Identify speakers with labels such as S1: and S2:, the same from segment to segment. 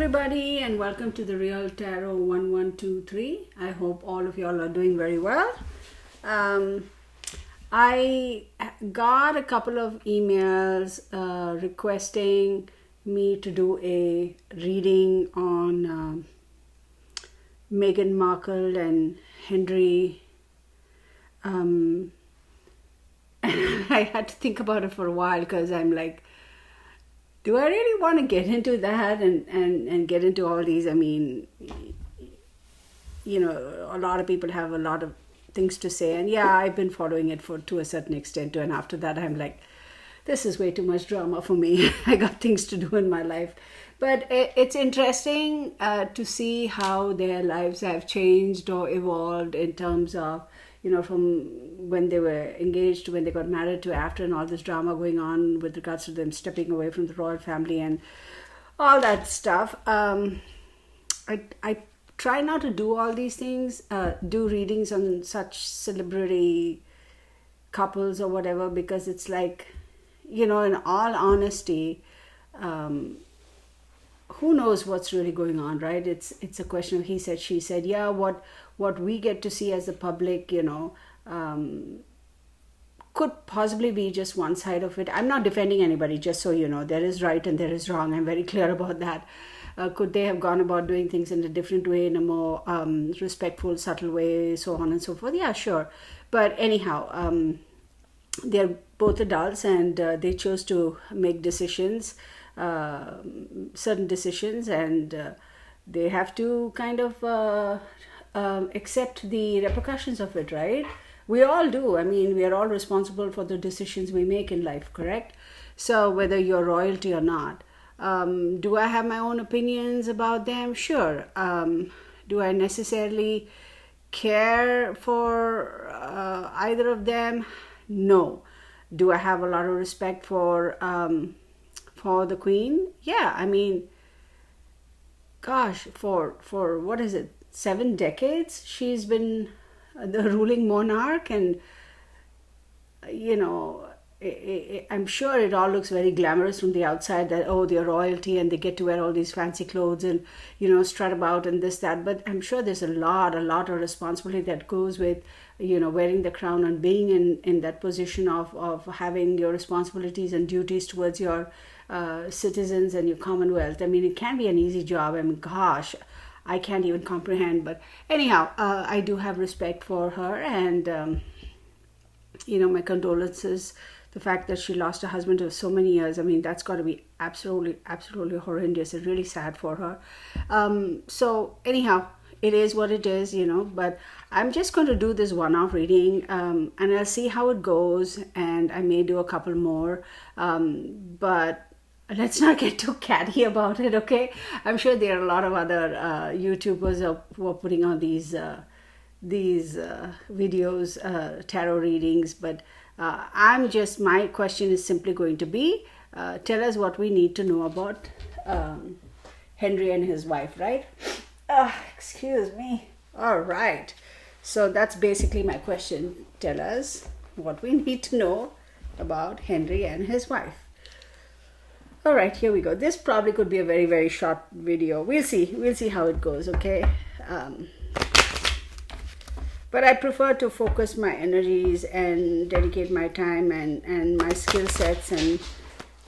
S1: everybody, and welcome to the Real Tarot 1123. I hope all of y'all are doing very well. I got a couple of emails requesting me to do a reading on Meghan Markle and Henry. I had to think about it for a while because I'm like, do I really want to get into that and get into all these? I mean, you know, a lot of people have a lot of things to say. And yeah, I've been following it to a certain extent too. And after that, I'm like, this is way too much drama for me. I got things to do in my life. But it's interesting to see how their lives have changed or evolved in terms of, you know, from when they were engaged to when they got married to after, and all this drama going on with regards to them stepping away from the royal family and all that stuff. I try not to do all these things, do readings on such celebrity couples or whatever, because it's like, you know, in all honesty, who knows what's really going on, right? It's a question of he said, she said. Yeah, what we get to see as the public, you know, could possibly be just one side of it. I'm not defending anybody, just so you know. There is right and there is wrong. I'm very clear about that. Could they have gone about doing things in a different way, in a more respectful, subtle way, so on and so forth? Yeah, sure. But anyhow, they're both adults, and they chose to make decisions, certain decisions, and they have to kind of accept the repercussions of it, right? We all do. I mean, we are all responsible for the decisions we make in life, correct? So whether you're royalty or not. Do I have my own opinions about them? Sure. Do I necessarily care for either of them? No. Do I have a lot of respect for the Queen? Yeah, I mean, gosh, for what is it, 7 decades she's been the ruling monarch, and you know, I'm sure it all looks very glamorous from the outside, that oh, they're royalty and they get to wear all these fancy clothes and, you know, strut about and this, that. But I'm sure there's a lot of responsibility that goes with, you know, wearing the crown and being in that position of having your responsibilities and duties towards your citizens and your commonwealth. I mean, it can't be an easy job. I mean, gosh, I can't even comprehend. But anyhow, I do have respect for her, and you know, my condolences. The fact that she lost her husband of so many years, I mean, that's got to be absolutely horrendous. It's really sad for her. So anyhow, it is what it is, you know. But I'm just going to do this one-off reading, and I'll see how it goes, and I may do a couple more. But let's not get too catty about it, okay? I'm sure there are a lot of other YouTubers who are putting on these videos, tarot readings, but my question is simply going to be, tell us what we need to know about Henry and his wife, right? Excuse me. All right. So that's basically my question. Tell us what we need to know about Henry and his wife. All right, here we go. This probably could be a very, very short video. We'll see how it goes, okay? But I prefer to focus my energies and dedicate my time and my skill sets and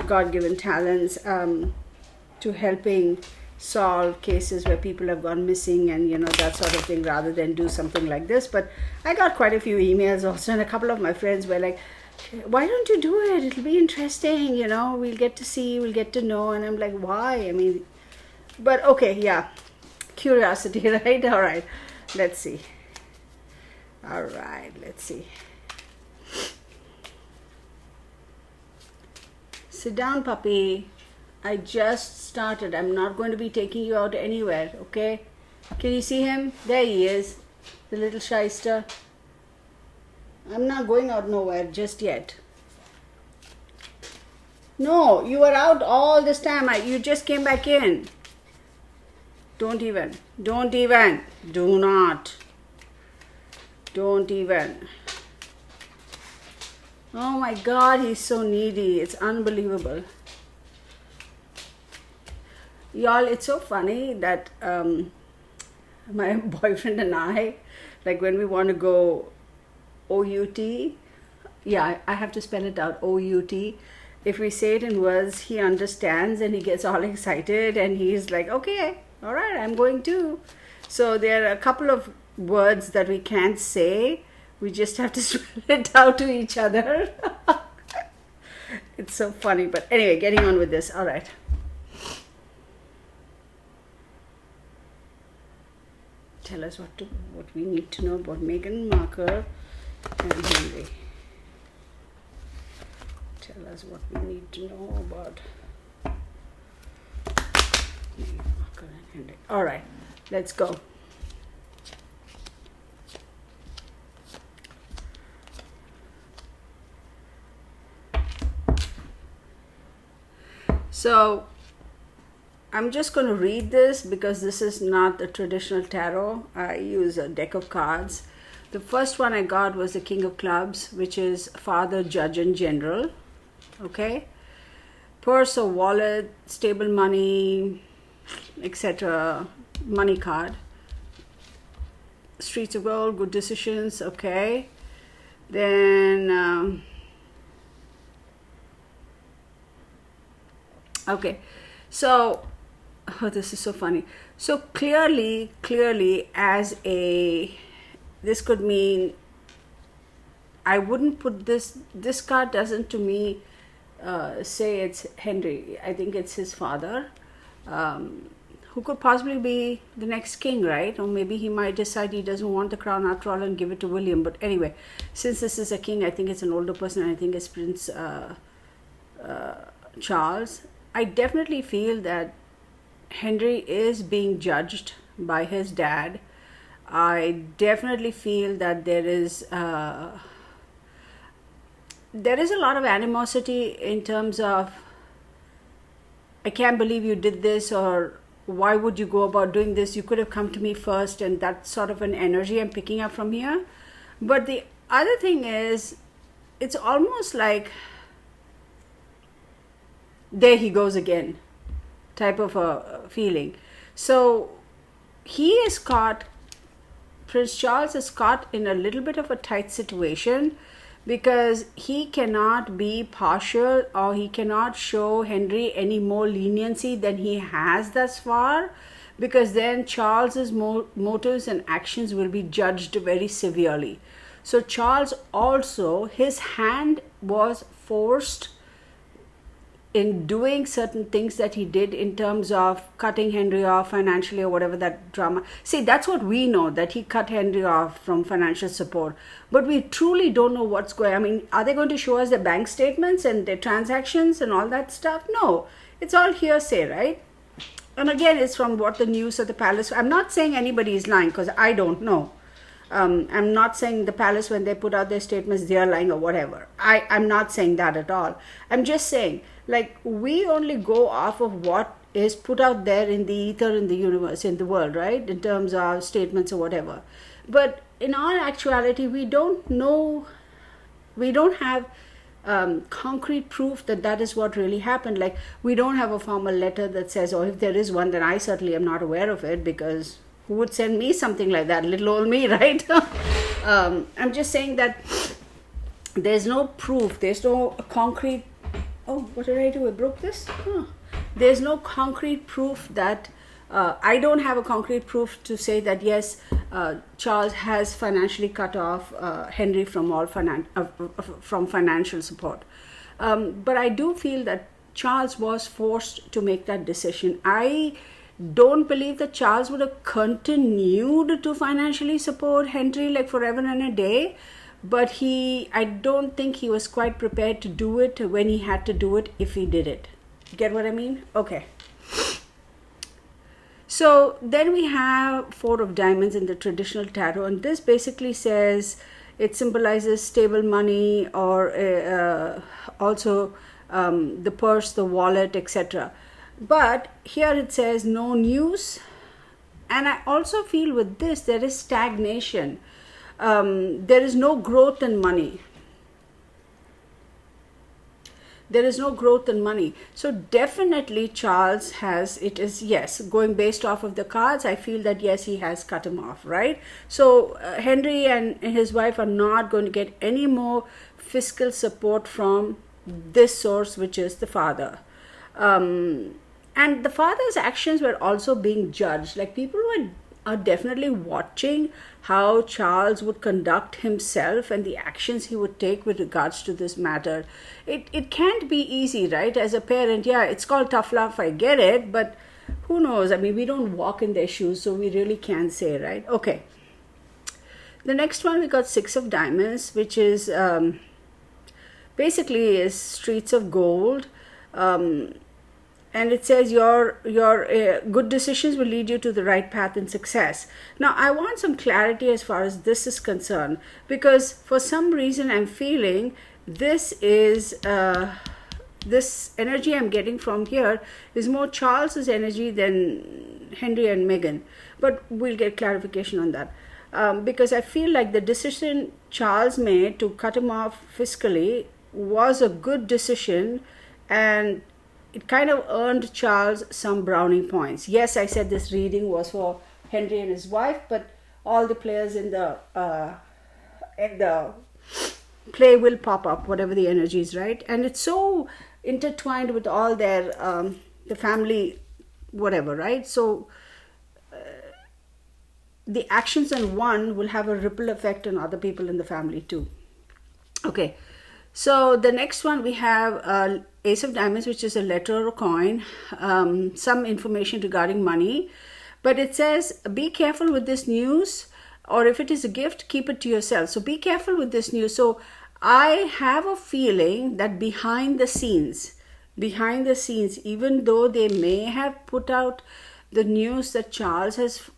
S1: God-given talents to helping solve cases where people have gone missing and, you know, that sort of thing, rather than do something like this. But I got quite a few emails also, and a couple of my friends were like, why don't you do it? It'll be interesting, you know, we'll get to see, we'll get to know. And I'm like, why? I mean, but okay, yeah, curiosity, right? All right, let's see. All right, let's see. Sit down, puppy. I just started. I'm not going to be taking you out anywhere, okay? Can you see him? There he is, the little shyster. I'm not going out nowhere just yet. No, you were out all this time. You just came back in. Don't even. Do not. Don't even. Oh my God, he's so needy. It's unbelievable. Y'all, it's so funny that my boyfriend and I, like when we want to go OUT, yeah, I have to spell it out, OUT. If we say it in words, he understands and he gets all excited and he's like, okay, all right, I'm going to. So there are a couple of words that we can't say. We just have to spell it out to each other. It's so funny. But anyway, getting on with this. All right. Tell us what we need to know about Meghan Markle and Henry. Tell us what we need to know about Meghan Markle and Henry. All right, let's go. So I'm just going to read this because this is not a traditional tarot. I use a deck of cards. The first one I got was the King of Clubs, which is Father, Judge, and General. Okay, purse or wallet, stable money, etc. Money card. Streets of Gold, good decisions. Okay, then okay, so this is so funny. So clearly, as a, this could mean, I wouldn't put this card doesn't to me say it's Henry. I think it's his father, who could possibly be the next king, right? Or maybe he might decide he doesn't want the crown after all and give it to William. But anyway, since this is a king, I think it's an older person. I think it's Prince Charles. I definitely feel that Henry is being judged by his dad. I definitely feel that there is a lot of animosity in terms of, I can't believe you did this, or why would you go about doing this? You could have come to me first, and that's sort of an energy I'm picking up from here. But the other thing is, it's almost like, there he goes again type of a feeling. So he is caught, Prince Charles is caught in a little bit of a tight situation, because he cannot be partial, or he cannot show Henry any more leniency than he has thus far, because then Charles's motives and actions will be judged very severely. So Charles also, his hand was forced in doing certain things that he did in terms of cutting Henry off financially or whatever that drama. See, that's what we know, that he cut Henry off from financial support. But we truly don't know what's going on. I mean, are they going to show us their bank statements and their transactions and all that stuff? No, it's all hearsay, right? And again, it's from what the news of the palace. I'm not saying anybody is lying, because I don't know. I'm not saying the palace, when they put out their statements, they're lying or whatever. I'm not saying that at all. I'm just saying, like, we only go off of what is put out there in the ether, in the universe, in the world, right? In terms of statements or whatever. But in our actuality, we don't know, we don't have concrete proof that that is what really happened. Like, we don't have a formal letter that says, or if there is one, then I certainly am not aware of it, because who would send me something like that? Little old me, right? I'm just saying that there's no proof, there's no concrete. Oh, what did I do? I broke this? Huh. There's no concrete proof that, I don't have a concrete proof to say that, yes, Charles has financially cut off Henry from all from financial support. But I do feel that Charles was forced to make that decision. I don't believe that Charles would have continued to financially support Henry like forever and a day. But I don't think he was quite prepared to do it when he had to do it, if he did it. Get what I mean? Okay. So then we have Four of Diamonds in the traditional tarot. And this basically says, it symbolizes stable money, or also the purse, the wallet, etc. But here it says no news. And I also feel with this, there is stagnation. There is no growth in money. there is no growth in money. So definitely Charles has, it is, yes, going based off of the cards, I feel that yes, he has cut him off, right? So Henry and his wife are not going to get any more fiscal support from this source, which is the father. And the father's actions were also being judged. Like, people are definitely watching how Charles would conduct himself and the actions he would take with regards to this matter. It can't be easy, right? As a parent, yeah, it's called tough love, I get it, but who knows? I mean, we don't walk in their shoes, so we really can't say, right? Okay. The next one, we got Six of Diamonds, which is basically is streets of gold. And it says your good decisions will lead you to the right path and success. Now, I want some clarity as far as this is concerned, because for some reason I'm feeling this is this energy I'm getting from here is more Charles's energy than Henry and Meghan. But we'll get clarification on that. Because I feel like the decision Charles made to cut him off fiscally was a good decision, and it kind of earned Charles some brownie points. Yes, I said this reading was for Henry and his wife, but all the players in the play will pop up, whatever the energy is, right? And it's so intertwined with all their the family, whatever, right? So the actions on one will have a ripple effect on other people in the family too. Okay, so the next one we have Ace of Diamonds, which is a letter or a coin, some information regarding money. But it says, be careful with this news, or if it is a gift, keep it to yourself. So be careful with this news. So I have a feeling that behind the scenes, even though they may have put out the news that Charles has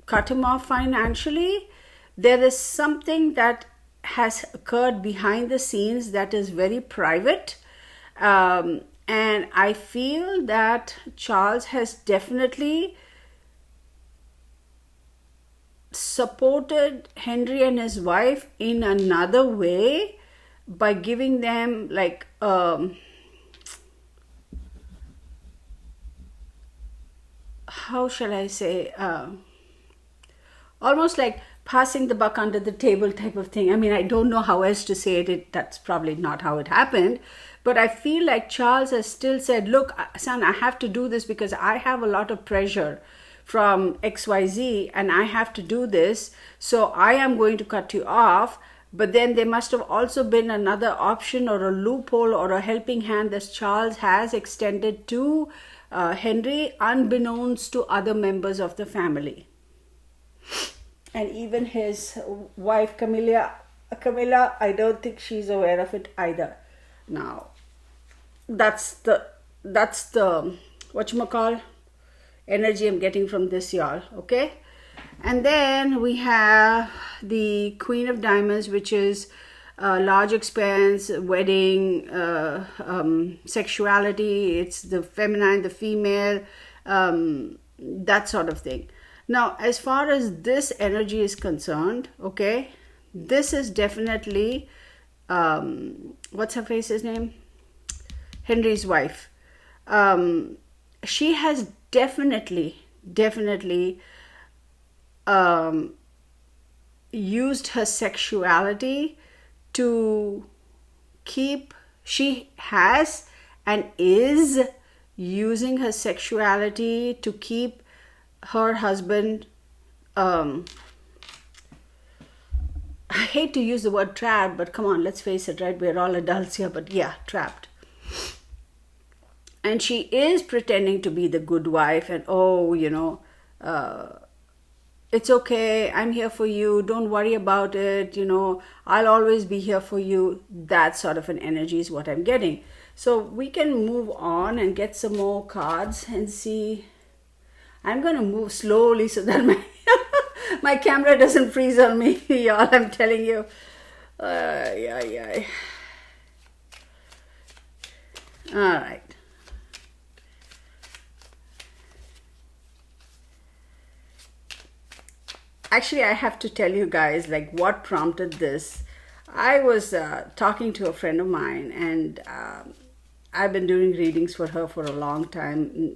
S1: cut him off financially, there is something that has occurred behind the scenes that is very private. And I feel that Charles has definitely supported Henry and his wife in another way by giving them like how shall I say, almost like passing the buck under the table type of thing. I mean, I don't know how else to say it. That's probably not how it happened. But I feel like Charles has still said, look, son, I have to do this because I have a lot of pressure from XYZ and I have to do this. So I am going to cut you off. But then there must have also been another option or a loophole or a helping hand that Charles has extended to Henry, unbeknownst to other members of the family. And even his wife, Camilla, I don't think she's aware of it either. Now, that's the whatchamacall energy I'm getting from this, y'all. Okay. And then we have the Queen of Diamonds, which is large expense, wedding, sexuality. It's the feminine, the female, that sort of thing. Now, as far as this energy is concerned, okay, this is definitely, what's her face's name? Henry's wife. She has definitely used her sexuality to keep, she has and is using her sexuality to keep her husband, I hate to use the word trapped, but come on, let's face it, right? We're all adults here, but yeah, trapped. And she is pretending to be the good wife and, oh, you know, it's okay, I'm here for you, don't worry about it, you know, I'll always be here for you. That sort of an energy is what I'm getting. So we can move on and get some more cards and see. I'm going to move slowly so that my camera doesn't freeze on me, y'all, I'm telling you. Yeah. All right. Actually, I have to tell you guys, like, what prompted this. I was talking to a friend of mine, and I've been doing readings for her for a long time.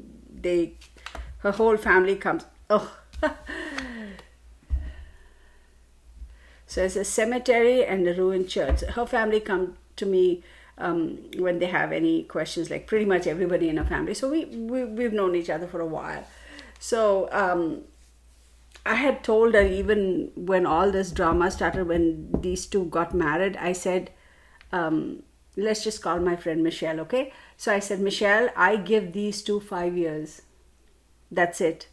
S1: Her whole family comes. Oh, so it's a cemetery and a ruined church. Her family come to me when they have any questions. Like pretty much everybody in her family. So we've known each other for a while. So I had told her, even when all this drama started, when these two got married, I said, let's just call my friend Michelle, okay? So I said, Michelle, I give these two 5 years. That's it.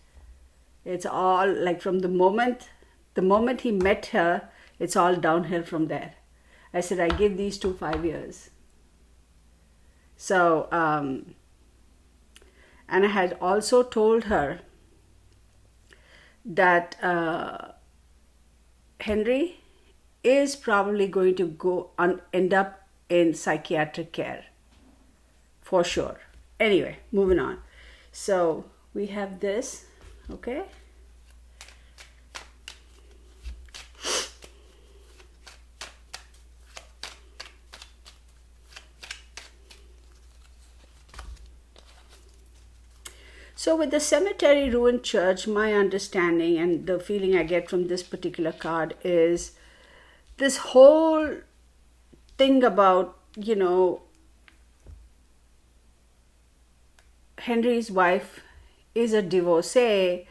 S1: It's all like from the moment he met her, it's all downhill from there. I said, I give these two 5 years. So, and I had also told her that Henry is probably going to end up in psychiatric care for sure. Anyway, moving on. So we have this, okay? So with the cemetery ruined church, my understanding and the feeling I get from this particular card is this whole thing about, Henry's wife is a divorcee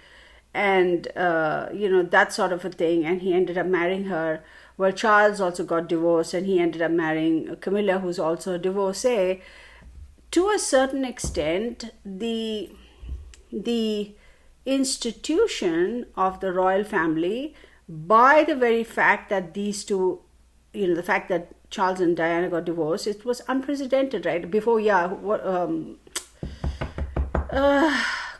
S1: and, that sort of a thing. And he ended up marrying her. Well, Charles also got divorced and he ended up marrying Camilla, who's also a divorcee. To a certain extent, the institution of the royal family, by the very fact that these two, the fact that Charles and Diana got divorced, it was unprecedented, right? Before,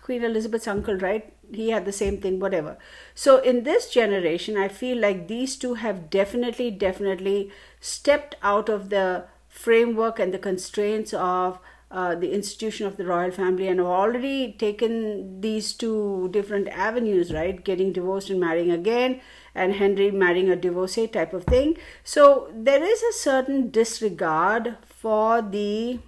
S1: Queen Elizabeth's uncle, right? He had the same thing, whatever. So in this generation, I feel like these two have definitely stepped out of the framework and the constraints of the institution of the royal family and have already taken these two different avenues, right? Getting divorced and marrying again, and Henry marrying a divorcee type of thing. So there is a certain disregard for the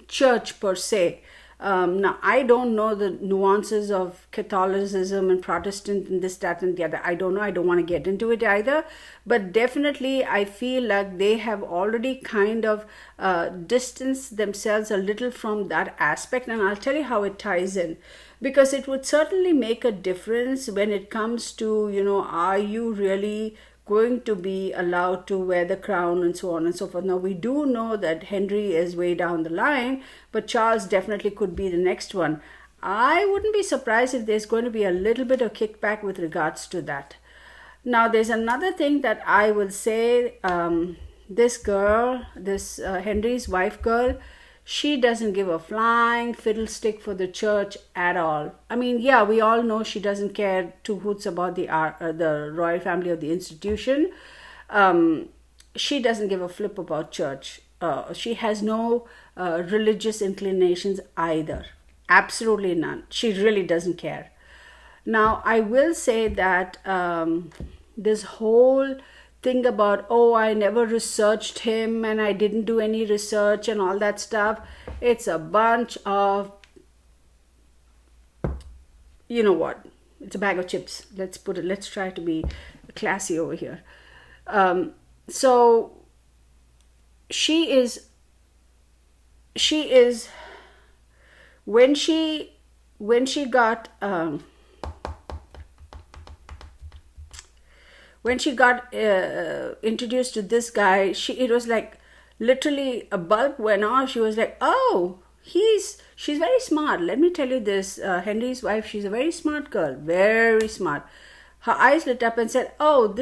S1: church per se. Now, I don't know the nuances of Catholicism and Protestant and this, that, and the other. I don't know. I don't want to get into it either. But definitely, I feel like they have already kind of distanced themselves a little from that aspect. And I'll tell you how it ties in. Because it would certainly make a difference when it comes to, are you really going to be allowed to wear the crown and so on and so forth. Now, we do know that Henry is way down the line, but Charles definitely could be the next one. I wouldn't be surprised if there's going to be a little bit of kickback with regards to that. Now, there's another thing that I will say. This girl, Henry's wife girl, she doesn't give a flying fiddlestick for the church at all. I mean, yeah, we all know she doesn't care two hoots about the royal family or the institution. She doesn't give a flip about church. She has no religious inclinations either. Absolutely none. She really doesn't care. Now, I will say that this whole thing about, I never researched him and I didn't do any research and all that stuff, it's a bunch of, it's a bag of chips. Let's try to be classy over here. So she is when she got introduced to this guy, it was like literally a bulb went off. She was like, oh, she's very smart. Let me tell you this, Henry's wife, she's a very smart girl, very smart. Her eyes lit up and said, oh,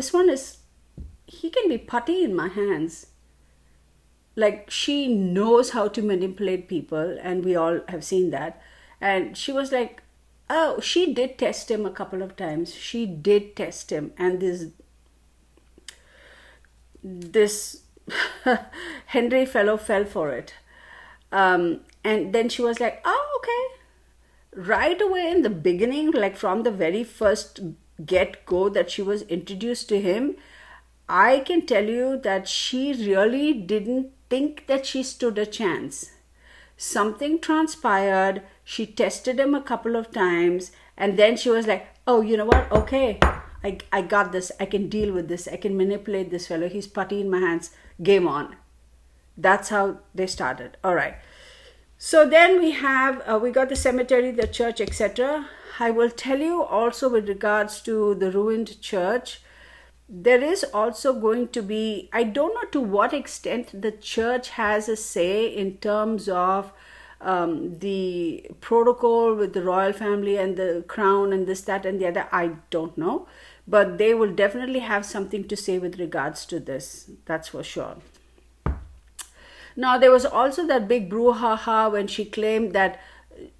S1: he can be putty in my hands. Like, she knows how to manipulate people, and we all have seen that. And she was like, oh, she did test him a couple of times. She did test him, and this Henry fellow fell for it. And then she was like, oh, okay. Right away in the beginning, like from the very first get-go that she was introduced to him, I can tell you that she really didn't think that she stood a chance. Something transpired. She tested him a couple of times, and then she was like, oh, you know what? Okay, I got this. I can deal with this. I can manipulate this fellow. He's putty in my hands. Game on. That's how they started. All right. So then we got the cemetery, the church, etc. I will tell you also with regards to the ruined church, there is also going to be, I don't know to what extent the church has a say in terms of the protocol with the royal family and the crown and this, that, and the other. I don't know. But they will definitely have something to say with regards to this. That's for sure. Now, there was also that big brouhaha when she claimed that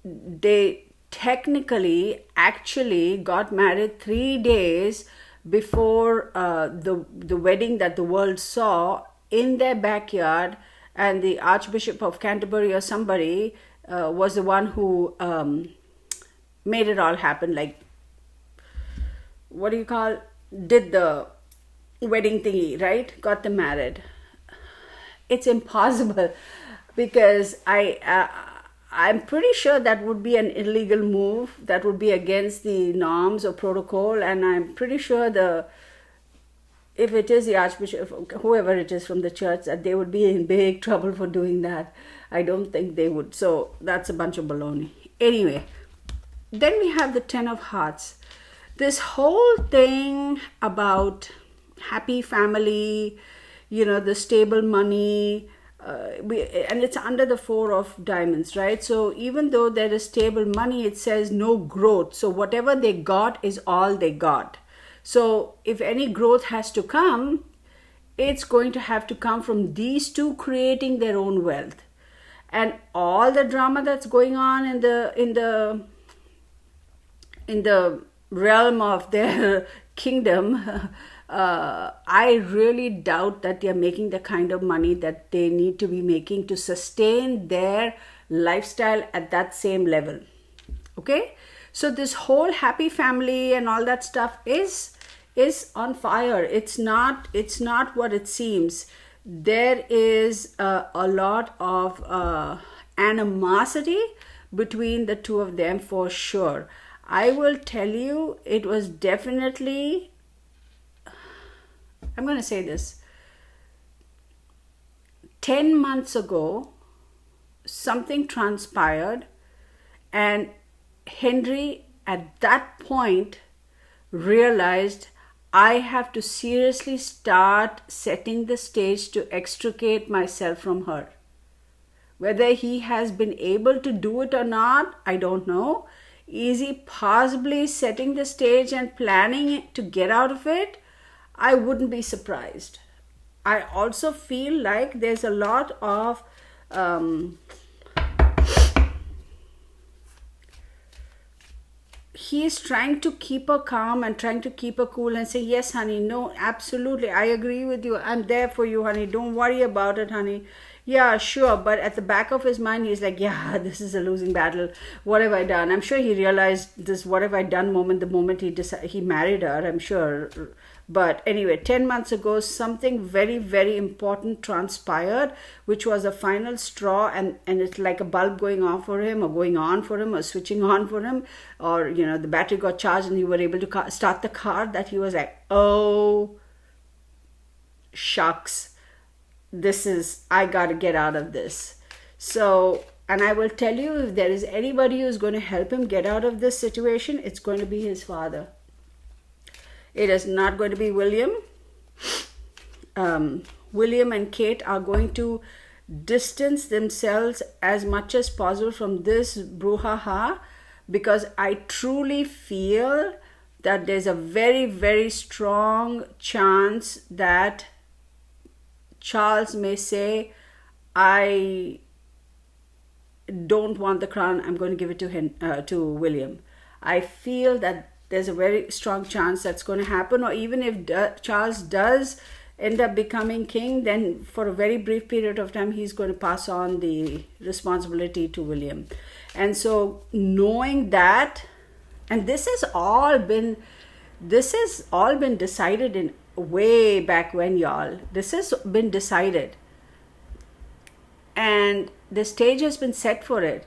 S1: they technically actually got married 3 days before the wedding that the world saw in their backyard, and the Archbishop of Canterbury or somebody was the one who made it all happen, like, what do you call, did the wedding thingy, right? Got them married. It's impossible, because I'm pretty sure that would be an illegal move. That would be against the norms or protocol, and I'm pretty sure if it is the Archbishop, whoever it is from the church, that they would be in big trouble for doing that. I don't think they would. So that's a bunch of baloney. Anyway, then we have the Ten of Hearts. This whole thing about happy family, the stable money, and it's under the Four of Diamonds, right? So even though there is stable money, it says no growth. So whatever they got is all they got. So if any growth has to come, it's going to have to come from these two creating their own wealth. And all the drama that's going on in the realm of their kingdom, I really doubt that they are making the kind of money that they need to be making to sustain their lifestyle at that same level. Okay, so this whole happy family and all that stuff is on fire. It's not what it seems. There is a lot of animosity between the two of them for sure. I will tell you, it was definitely, I'm going to say this, 10 months ago, something transpired, and Henry at that point realized, I have to seriously start setting the stage to extricate myself from her. Whether he has been able to do it or not, I don't know. Is he possibly setting the stage and planning to get out of it? I wouldn't be surprised. I also feel like there's a lot of he's trying to keep her calm and trying to keep her cool and say, yes, honey, no, absolutely, I agree with you. I'm there for you, honey. Don't worry about it, honey. Yeah, sure. But at the back of his mind, he's like, yeah, this is a losing battle. What have I done? I'm sure he realized this what have I done moment the moment he married her, I'm sure. But anyway, 10 months ago, something very, very important transpired, which was a final straw, and it's like a bulb going off for him, or going on for him, or switching on for him, or, the battery got charged and you were able to start the car, that he was like, oh, shucks. I got to get out of this. So, and I will tell you, if there is anybody who's going to help him get out of this situation, it's going to be his father. It is not going to be William. William and Kate are going to distance themselves as much as possible from this brouhaha, because I truly feel that there's a very, very strong chance that Charles may say, I don't want the crown, I'm going to give it to him, to William. I feel that there's a very strong chance that's going to happen. Or even if Charles does end up becoming king, then for a very brief period of time, he's going to pass on the responsibility to William. And so knowing that, and this has all been decided in way back when, y'all. This has been decided, and the stage has been set for it.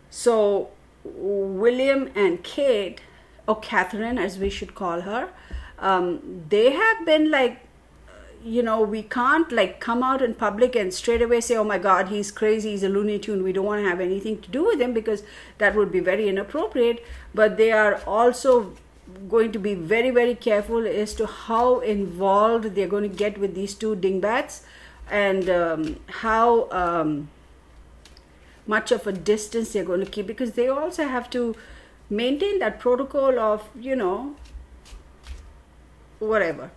S1: So William and Kate, or Catherine as we should call her, they have been like, we can't like come out in public and straight away say, oh my God, he's crazy, he's a Looney Tune, we don't want to have anything to do with him, because that would be very inappropriate. But they are also going to be very, very careful as to how involved they're going to get with these two dingbats, and how much of a distance they're going to keep, because they also have to maintain that protocol of, whatever.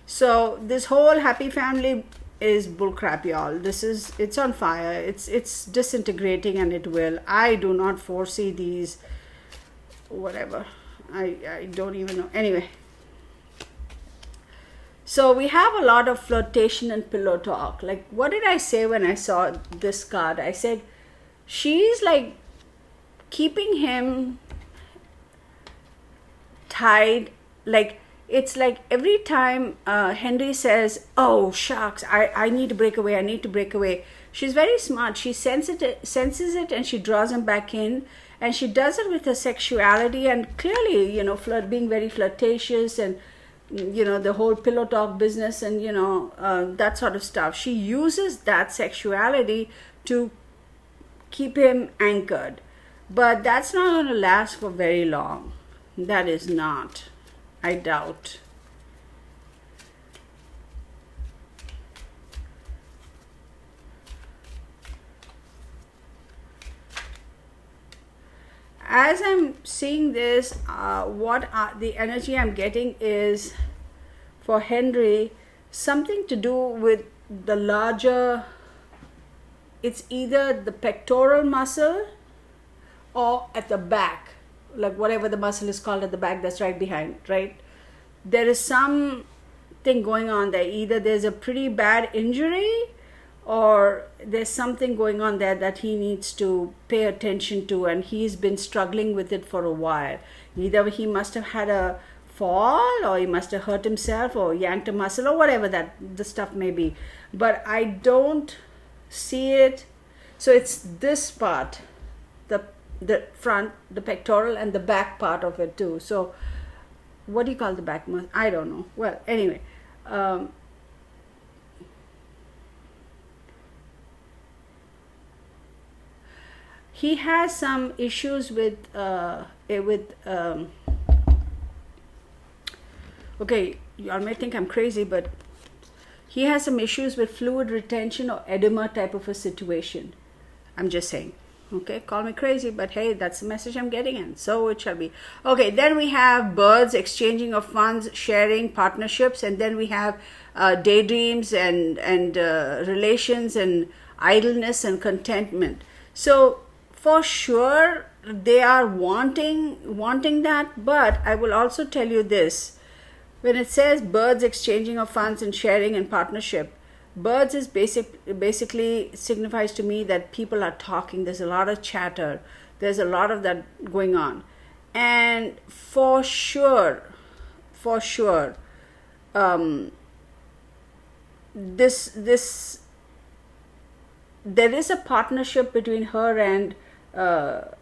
S1: So this whole happy family is bullcrap, y'all. It's on fire. It's disintegrating, and it will. I do not foresee these, whatever. I don't even know. Anyway. So we have a lot of flirtation and pillow talk. Like, what did I say when I saw this card? I said, she's like keeping him tied. Like, it's like every time Henry says, oh shucks, I need to break away, I need to break away, she's very smart. She senses it, and she draws him back in, and she does it with her sexuality, and clearly, being very flirtatious, and the whole pillow talk business, and that sort of stuff. She uses that sexuality to keep him anchored, but that's not going to last for very long. That is not, I doubt. As I'm seeing this, the energy I'm getting is, for Henry, something to do with the larger, it's either the pectoral muscle or at the back, like whatever the muscle is called at the back that's right behind, right? There is something going on there. Either there's a pretty bad injury, or there's something going on there that he needs to pay attention to, and he's been struggling with it for a while. Either he must have had a fall, or he must have hurt himself, or yanked a muscle, or whatever that the stuff may be. But I don't see it. So it's this part, the front, the pectoral, and the back part of it too. So what do you call the back muscle? I don't know. Well, anyway, he has some issues with okay, y'all may think I'm crazy, but he has some issues with fluid retention or edema type of a situation. I'm just saying. Okay, call me crazy, but hey, that's the message I'm getting, and so it shall be. Okay, then we have birds, exchanging of funds, sharing, partnerships, and then we have daydreams and relations, and idleness and contentment. So for sure they are wanting that, but I will also tell you this. When it says birds, exchanging of funds, and sharing and partnership, birds is basically signifies to me that people are talking. There's a lot of chatter. There's a lot of that going on. And for sure, this there is a partnership between her and Oprah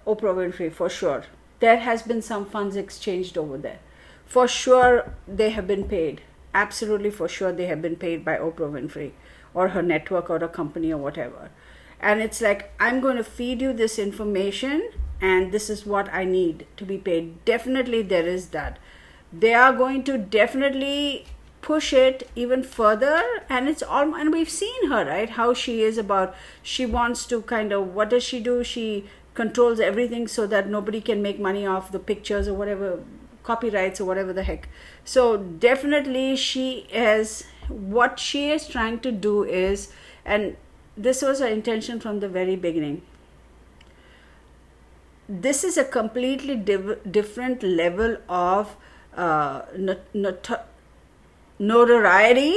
S1: Winfrey, for sure. There has been some funds exchanged over there. For sure, they have been paid. Absolutely, for sure, they have been paid by Oprah Winfrey or her network or a company or whatever. And it's like, I'm going to feed you this information, and this is what I need to be paid. Definitely, there is that. They are going to definitely push it even further, and it's all, and we've seen her, right, how she is about, she wants to kind of, what does she do? She controls everything so that nobody can make money off the pictures or whatever, copyrights or whatever the heck. So definitely what she is trying to do is, and this was her intention from the very beginning, this is a completely different level of notoriety,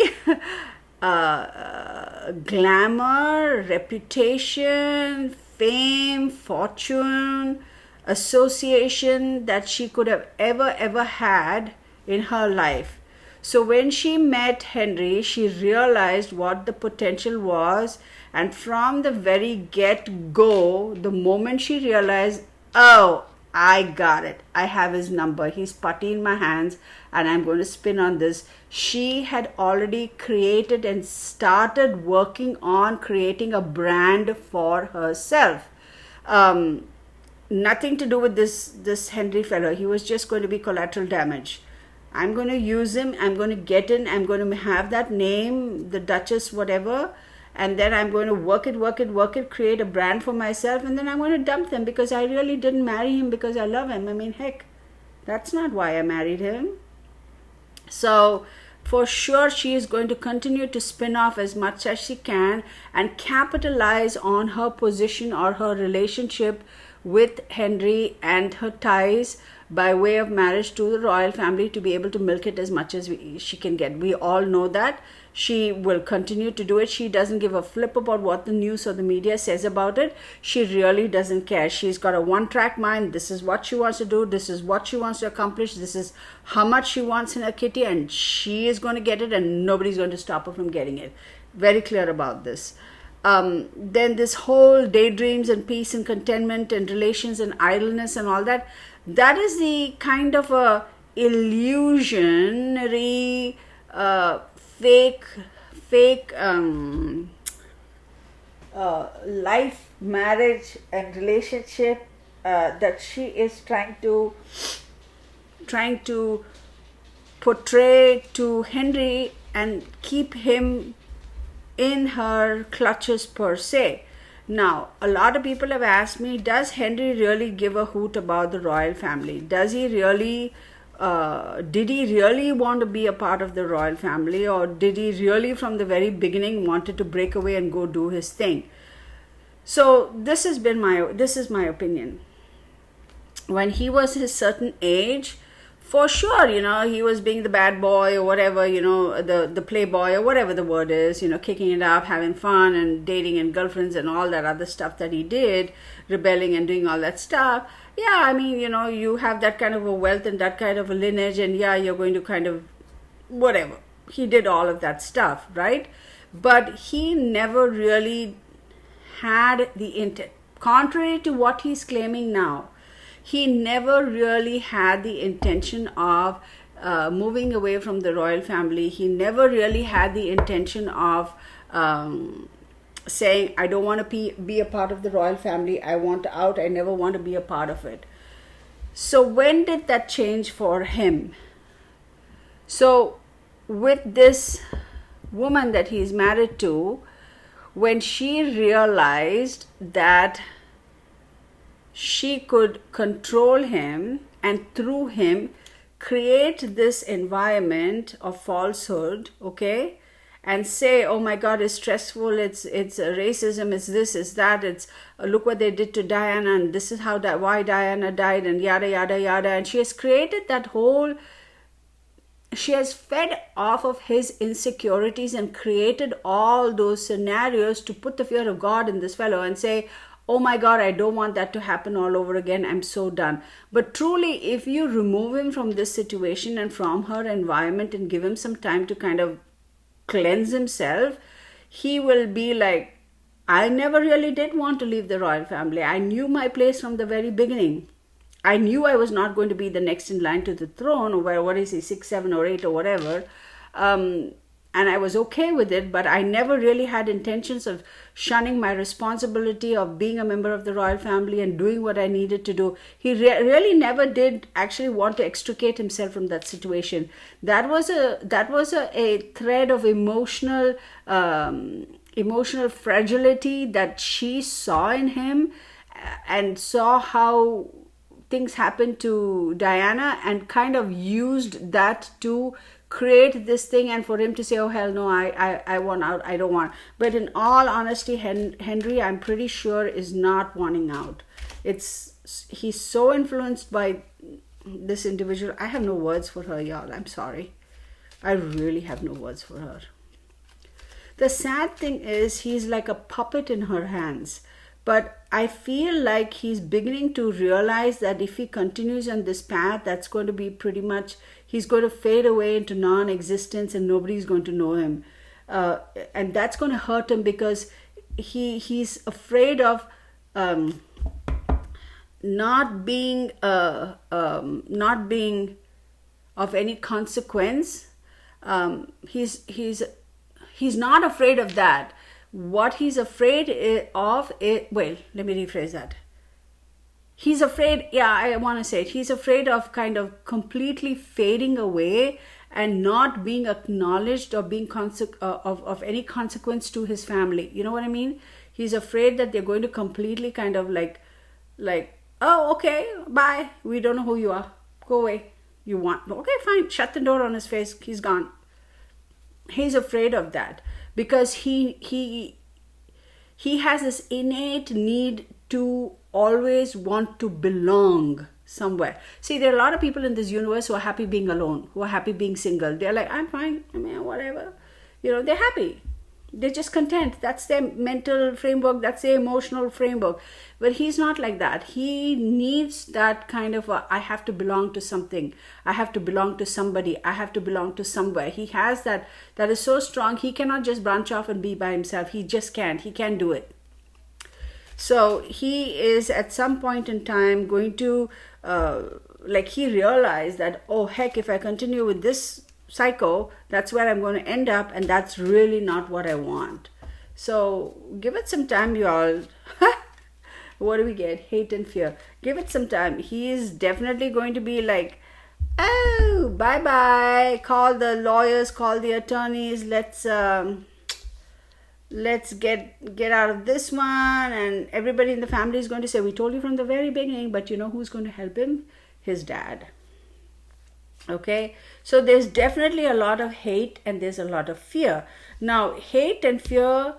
S1: glamour, reputation, fame, fortune, association that she could have ever had in her life. So when she met Henry, she realized what the potential was, and from the very get-go, the moment she realized, oh, I got it, I have his number, he's putty in my hands, and I'm going to spin on this, she had already created and started working on creating a brand for herself. Nothing to do with this Henry fellow. He was just going to be collateral damage. I'm going to use him, I'm going to get in, I'm going to have that name, the Duchess whatever, and then I'm going to work it, create a brand for myself, and then I'm going to dump them because I really didn't marry him because I love him. I mean, heck, that's not why I married him. So for sure she is going to continue to spin off as much as she can and capitalize on her position or her relationship with Henry and her ties by way of marriage to the royal family to be able to milk it as much as she can get. We all know that. She will continue to do it. She doesn't give a flip about what the news or the media says about it. She really doesn't care. She's got a one-track mind. This is what she wants to do. This is what she wants to accomplish. This is how much she wants in her kitty, and she is going to get it, and nobody's going to stop her from getting it. Very clear about this. Then this whole daydreams and peace and contentment and relations and idleness and all that, that is the kind of a illusionary fake life, marriage and relationship that she is trying to portray to Henry and keep him in her clutches per se. Now, a lot of people have asked me, does Henry really give a hoot about the royal family? Does he really did he really want to be a part of the royal family, or did he really from the very beginning wanted to break away and go do his thing? So this is my opinion. When he was his certain age, for sure, he was being the bad boy or whatever, the playboy or whatever the word is, kicking it up, having fun and dating and girlfriends and all that other stuff that he did, rebelling and doing all that stuff. Yeah, I mean, you have that kind of a wealth and that kind of a lineage, and yeah, you're going to kind of whatever. He did all of that stuff, right? But he never really had the intent. Contrary to what he's claiming now, he never really had the intention of moving away from the royal family. He never really had the intention of saying, I don't want to be a part of the royal family. I want out. I never want to be a part of it. So when did that change for him? So with this woman that he's married to, when she realized that she could control him and through him create this environment of falsehood, okay, and say, oh my God, it's stressful, it's racism, it's this, it's that, it's look what they did to Diana, and this is how why Diana died, and yada yada yada. And she has created that whole, she has fed off of his insecurities and created all those scenarios to put the fear of God in this fellow and say, oh my God, I don't want that to happen all over again. I'm so done. But truly, if you remove him from this situation and from her environment and give him some time to kind of cleanse himself, he will be like, I never really did want to leave the royal family. I knew my place from the very beginning. I knew I was not going to be the next in line to the throne, or what is he, 6, 7 or 8 or whatever. And I was okay with it, but I never really had intentions of shunning my responsibility of being a member of the royal family and doing what I needed to do. He really never did actually want to extricate himself from that situation. That was a thread of emotional fragility that she saw in him, and saw how things happened to Diana and kind of used that to create this thing, and for him to say, oh hell no, I want out, I don't want. But in all honesty, Henry, I'm pretty sure, is not wanting out. He's so influenced by this individual. I have no words for her, y'all. I'm sorry. I really have no words for her. The sad thing is, he's like a puppet in her hands. But I feel like he's beginning to realize that if he continues on this path, that's going to be pretty much, he's going to fade away into non-existence and nobody's going to know him. And that's going to hurt him because he's afraid of not being of any consequence. He's not afraid of that. What he's afraid of is, well, let me rephrase that. He's afraid, yeah, I want to say it. He's afraid of kind of completely fading away and not being acknowledged or being of any consequence to his family. You know what I mean? He's afraid that they're going to completely kind of like, oh, okay, bye. We don't know who you are. Go away. You want, okay, fine. Shut the door on his face. He's gone. He's afraid of that because he has this innate need to always want to belong somewhere. See, there are a lot of people in this universe who are happy being alone, who are happy being single. They're like, I'm fine, I mean, whatever. They're happy. They're just content. That's their mental framework. That's their emotional framework. But he's not like that. He needs that kind of I have to belong to something. I have to belong to somebody. I have to belong to somewhere. He has that is so strong. He cannot just branch off and be by himself. He just can't. He can't do it. So he is at some point in time going to, he realized that, oh heck, if I continue with this cycle, that's where I'm going to end up, and that's really not what I want. So give it some time, you all. What do we get? Hate and fear. Give it some time. He is definitely going to be like, oh, bye-bye. Call the lawyers, call the attorneys. Let's get out of this one. And everybody in the family is going to say, we told you from the very beginning, but you know who's going to help him? His dad. Okay, so there's definitely a lot of hate and there's a lot of fear. Now, hate and fear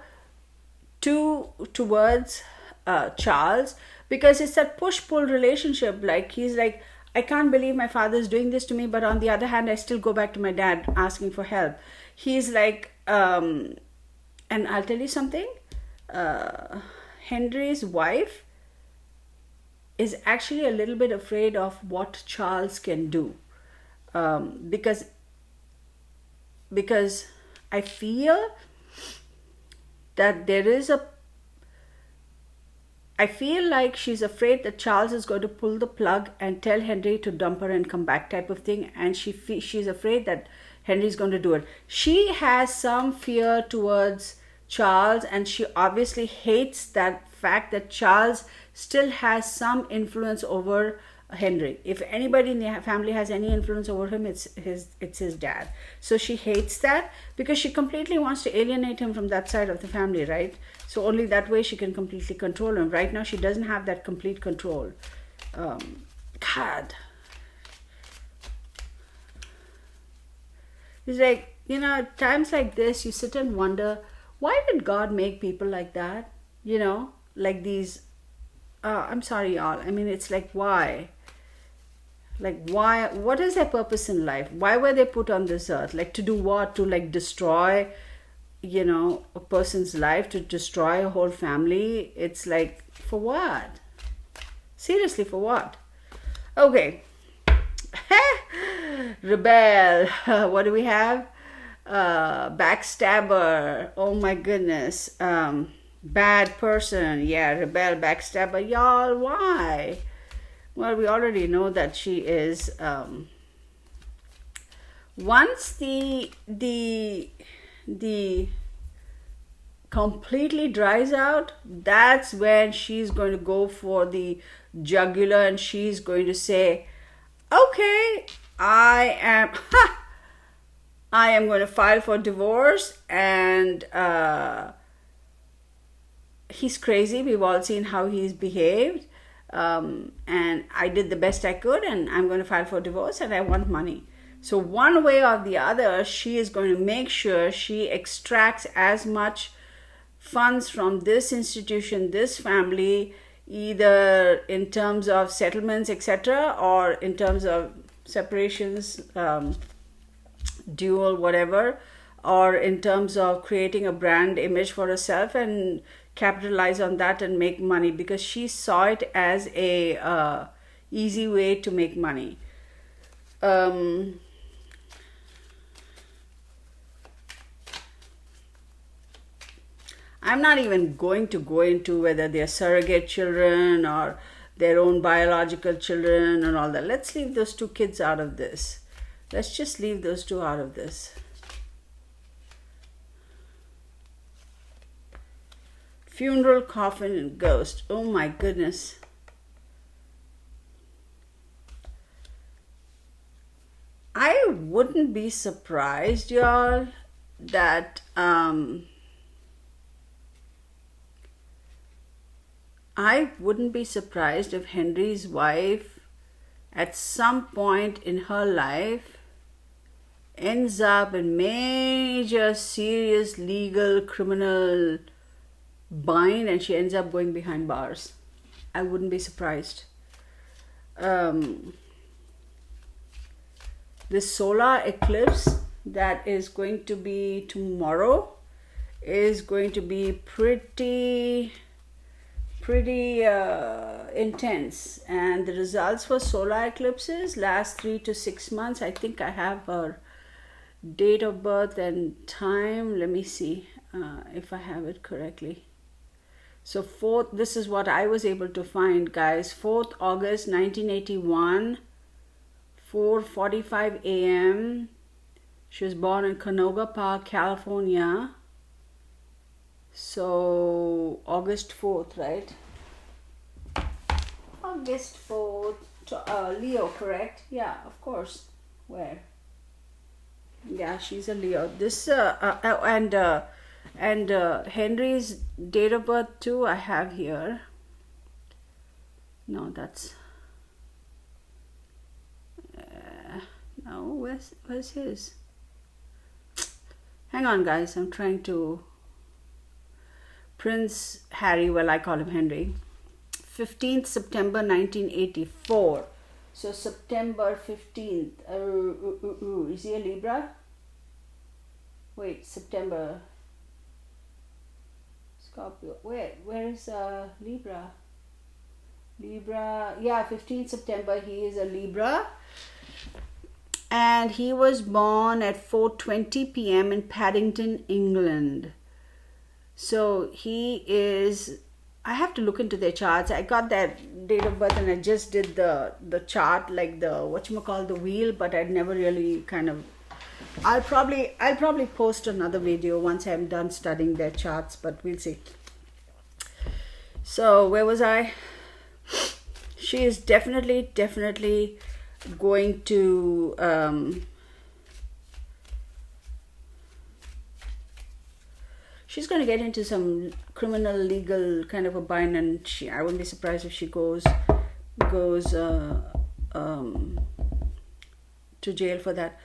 S1: towards Charles, because it's that push-pull relationship. Like, he's like, I can't believe my father's doing this to me, but on the other hand, I still go back to my dad asking for help. He's like, and I'll tell you something, Henry's wife is actually a little bit afraid of what Charles can do. Because I feel that I feel like she's afraid that Charles is going to pull the plug and tell Henry to dump her and come back type of thing, and she's afraid that Henry's going to do it. She has some fear towards Charles, and she obviously hates that fact that Charles still has some influence over Henry. If anybody in the family has any influence over him, it's his dad. So she hates that because she completely wants to alienate him from that side of the family, right? So only that way she can completely control him. Right now she doesn't have that complete control. God. It's like, times like this, you sit and wonder, why did God make people like that? Like these, I'm sorry, y'all. I mean, it's like, why? Like, why? What is their purpose in life? Why were they put on this earth? Like, to do what? To like destroy, a person's life, to destroy a whole family? It's like, for what? Seriously, for what? Okay. Rebel. What do we have? Backstabber. Oh my goodness. Bad person. Yeah, rebel, backstabber. Y'all, why? Well, we already know that she is. Once the completely dries out, that's when she's going to go for the jugular, and she's going to say, okay, I am going to file for divorce. And he's crazy. We've all seen how he's behaved. And I did the best I could, and I'm going to file for divorce, and I want money. So one way or the other, she is going to make sure she extracts as much funds from this institution, this family, either in terms of settlements, etc., or in terms of separations, dual, whatever, or in terms of creating a brand image for herself and capitalize on that and make money, because she saw it as a easy way to make money. I'm not even going to go into whether they're surrogate children or their own biological children and all that. Let's leave those two kids out of this. Let's just leave those two out of this. Funeral, coffin, and ghost. Oh my goodness. I wouldn't be surprised, y'all, that I wouldn't be surprised if Henry's wife at some point in her life ends up in major serious legal criminal bind and she ends up going behind bars. I wouldn't be surprised. This solar eclipse that is going to be tomorrow is going to be pretty intense, and the results for solar eclipses last 3 to 6 months. I think I have her date of birth and time. Let me see if I have it correctly. So this is what I was able to find, guys. 4th August 1981, 4:45 a.m. She was born in Canoga Park, California. So August 4th, right? August 4th, Leo, correct? Yeah, of course. Where? Yeah, she's a Leo. This and Henry's date of birth too I have here. No, that's no. Where's his? Hang on, guys. I'm trying to. Prince Harry. Well, I call him Henry. 15th September 1984. So September 15th. Is he a Libra? Wait, September. Scorpio. Where is Libra? Libra. Yeah, 15th September. He is a Libra. And he was born at 4:20 p.m. in Paddington, England. So he is. I have to look into their charts. I got that date of birth and I just did the chart, like the whatchamacallit, the wheel, but I'd never really kind of. I'll probably post another video once I'm done studying their charts, but we'll see. So where was I? She is definitely going to she's going to get into some criminal legal kind of a bind, and I wouldn't be surprised if she goes to jail for that.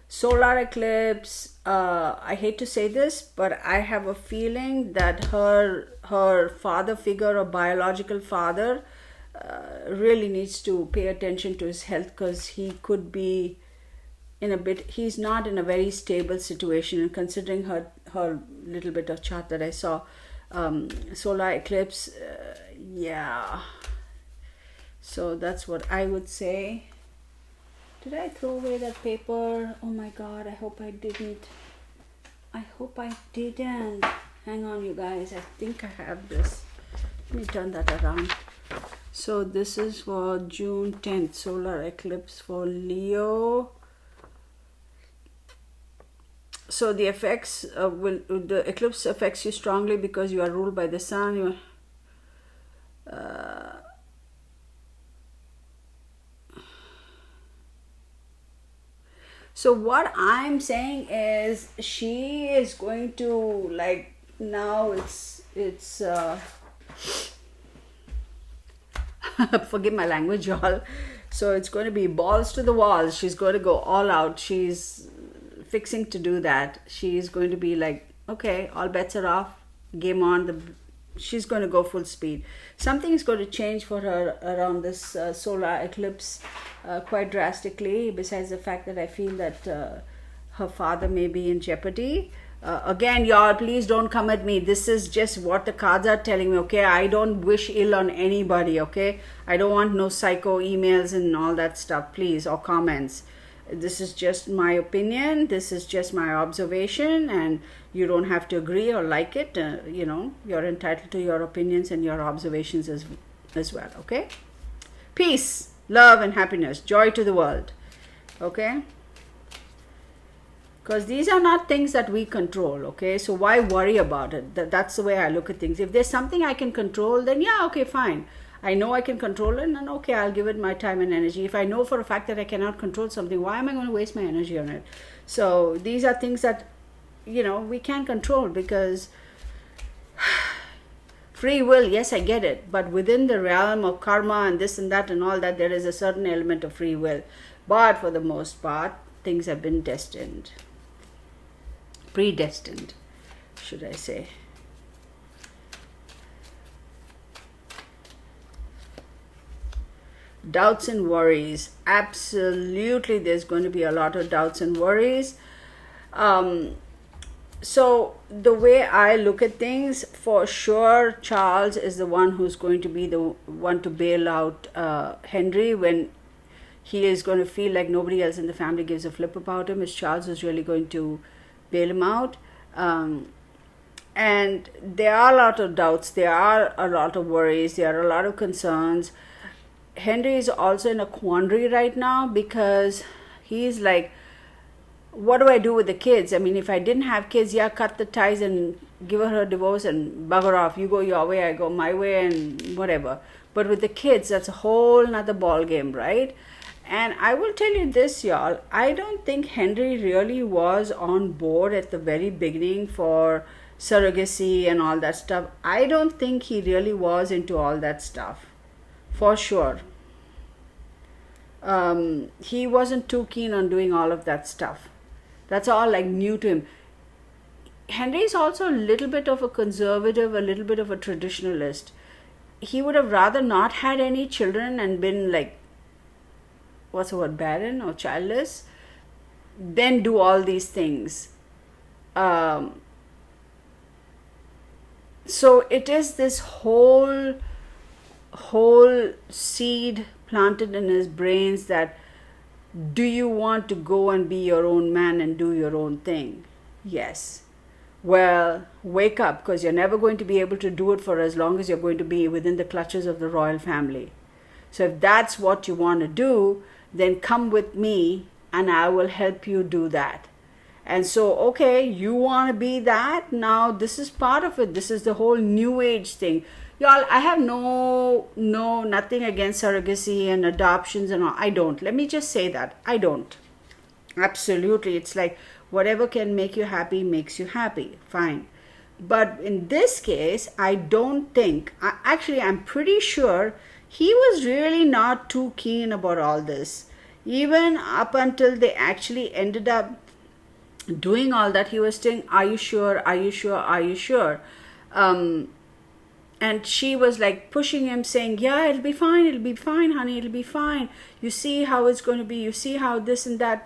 S1: Solar eclipse, I hate to say this, but I have a feeling that her father figure or biological father really needs to pay attention to his health, because he could be he's not in a very stable situation, and considering her little bit of chart that I saw, solar eclipse, yeah. So that's what I would say. Did I throw away that paper? Oh my god, I hope I didn't. Hang on, you guys. I think I have this. Let me turn that around. So this is for June 10th, solar eclipse for Leo. So the effects the eclipse affects you strongly because you are ruled by the sun. So what I'm saying is she is going to, like, now it's forgive my language, y'all. So it's going to be balls to the walls. She's going to go all out. She's fixing to do that. She's going to be like, okay, all bets are off, game on. She's going to go full speed. Something is going to change for her around this solar eclipse quite drastically, besides the fact that I feel that her father may be in jeopardy. Again, y'all, please don't come at me. This is just what the cards are telling me, okay? I don't wish ill on anybody, okay? I don't want no psycho emails and all that stuff, please, or comments. This is just my opinion, this is just my observation, and you don't have to agree or like it. You're entitled to your opinions and your observations as well. Okay, peace, love, and happiness, joy to the world. Okay, because these are not things that we control. Okay, so why worry about it? That's the way I look at things. If there's something I can control, then yeah, okay, fine. I know I can control it, and okay, I'll give it my time and energy. If I know for a fact that I cannot control something, why am I going to waste my energy on it? So these are things that we can't control, because free will, yes, I get it, but within the realm of karma and this and that and all that, there is a certain element of free will. But for the most part, things have been predestined, should I say. Doubts and worries. Absolutely, there's going to be a lot of doubts and worries. So the way I look at things, for sure, Charles is the one who's going to be the one to bail out Henry when he is going to feel like nobody else in the family gives a flip about him. It's Charles who's really going to bail him out. And there are a lot of doubts, there are a lot of worries, there are a lot of concerns. Henry is also in a quandary right now, because he's like, what do I do with the kids? I mean, if I didn't have kids, yeah, cut the ties and give her a divorce and bugger off. You go your way, I go my way, and whatever. But with the kids, that's a whole nother ball game, right? And I will tell you this, y'all, I don't think Henry really was on board at the very beginning for surrogacy and all that stuff. I don't think he really was into all that stuff. For sure. He wasn't too keen on doing all of that stuff. That's all like new to him. Henry is also a little bit of a conservative, a little bit of a traditionalist. He would have rather not had any children and been like, what's the word, barren or childless, than do all these things. So it is this whole seed planted in his brains that, do you want to go and be your own man and do your own thing? Yes. Well, wake up, because you're never going to be able to do it for as long as you're going to be within the clutches of the royal family. So if that's what you want to do, then come with me and I will help you do that. And so, okay, you want to be that? Now this is part of it. This is the whole new age thing. Y'all, I have nothing against surrogacy and adoptions and all. I don't. Let me just say that. I don't. Absolutely. It's like, whatever can make you happy makes you happy. Fine. But in this case, I don't think, actually, I'm pretty sure he was really not too keen about all this. Even up until they actually ended up doing all that, he was saying, are you sure? Are you sure? Are you sure? And she was like pushing him, saying, yeah, it'll be fine, honey, it'll be fine. You see how it's going to be, you see how this and that,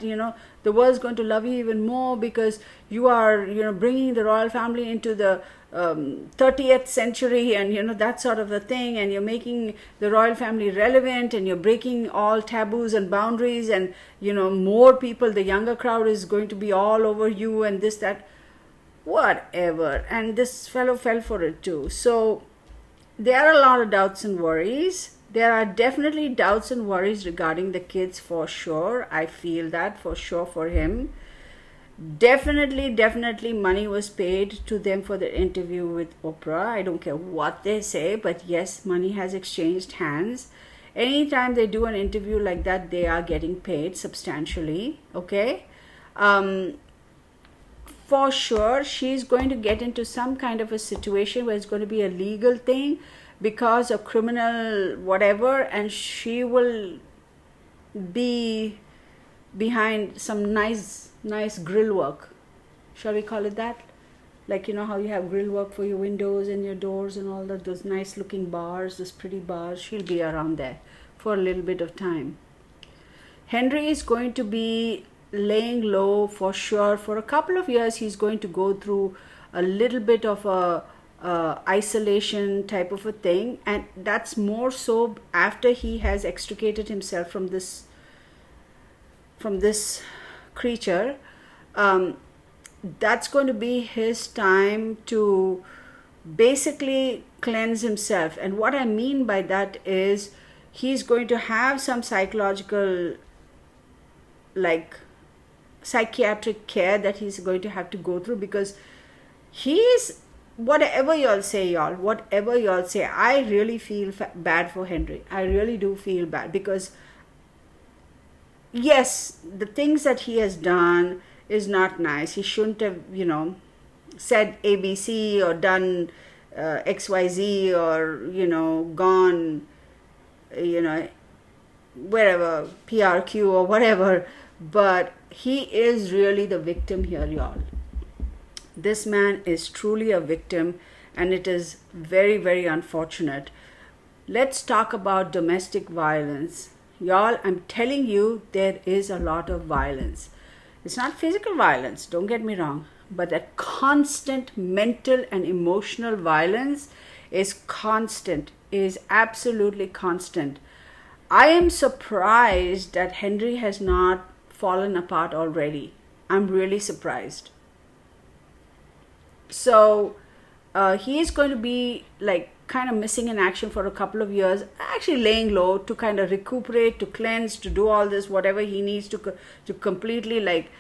S1: the world's going to love you even more, because you are, bringing the royal family into the 30th century, and, that sort of a thing, and you're making the royal family relevant, and you're breaking all taboos and boundaries, and, more people, the younger crowd is going to be all over you, and this, that, whatever. And this fellow fell for it too. So there are a lot of doubts and worries. There are definitely doubts and worries regarding the kids, for sure. I feel that for sure for him. Definitely money was paid to them for the interview with Oprah. I don't care what they say, but yes, money has exchanged hands. Anytime they do an interview like that, they are getting paid substantially. Okay. For sure, she's going to get into some kind of a situation where it's going to be a legal thing because of criminal whatever, and she will be behind some nice grill work. Shall we call it that? Like, how you have grill work for your windows and your doors and all that, those nice looking bars, those pretty bars. She'll be around there for a little bit of time. Henry is going to be laying low for sure. For a couple of years, he's going to go through a little bit of a isolation type of a thing, and that's more so after he has extricated himself from this from this creature, um, that's going to be his time to basically cleanse himself. And what I mean by that is he's going to have some psychological, like psychiatric care that he's going to have to go through, because he's, whatever y'all say, I really feel bad for Henry. I really do feel bad, because yes, the things that he has done is not nice. He shouldn't have, said ABC or done XYZ, or, gone, wherever, PRQ or whatever. But he is really the victim here, y'all. This man is truly a victim, and it is very, very unfortunate. Let's talk about domestic violence. Y'all, I'm telling you, there is a lot of violence. It's not physical violence, don't get me wrong, but that constant mental and emotional violence is constant, is absolutely constant. I am surprised that Henry has not fallen apart already. I'm really surprised. So he is going to be like kind of missing in action for a couple of years, actually laying low to kind of recuperate, to cleanse, to do all this, whatever he needs to completely, like,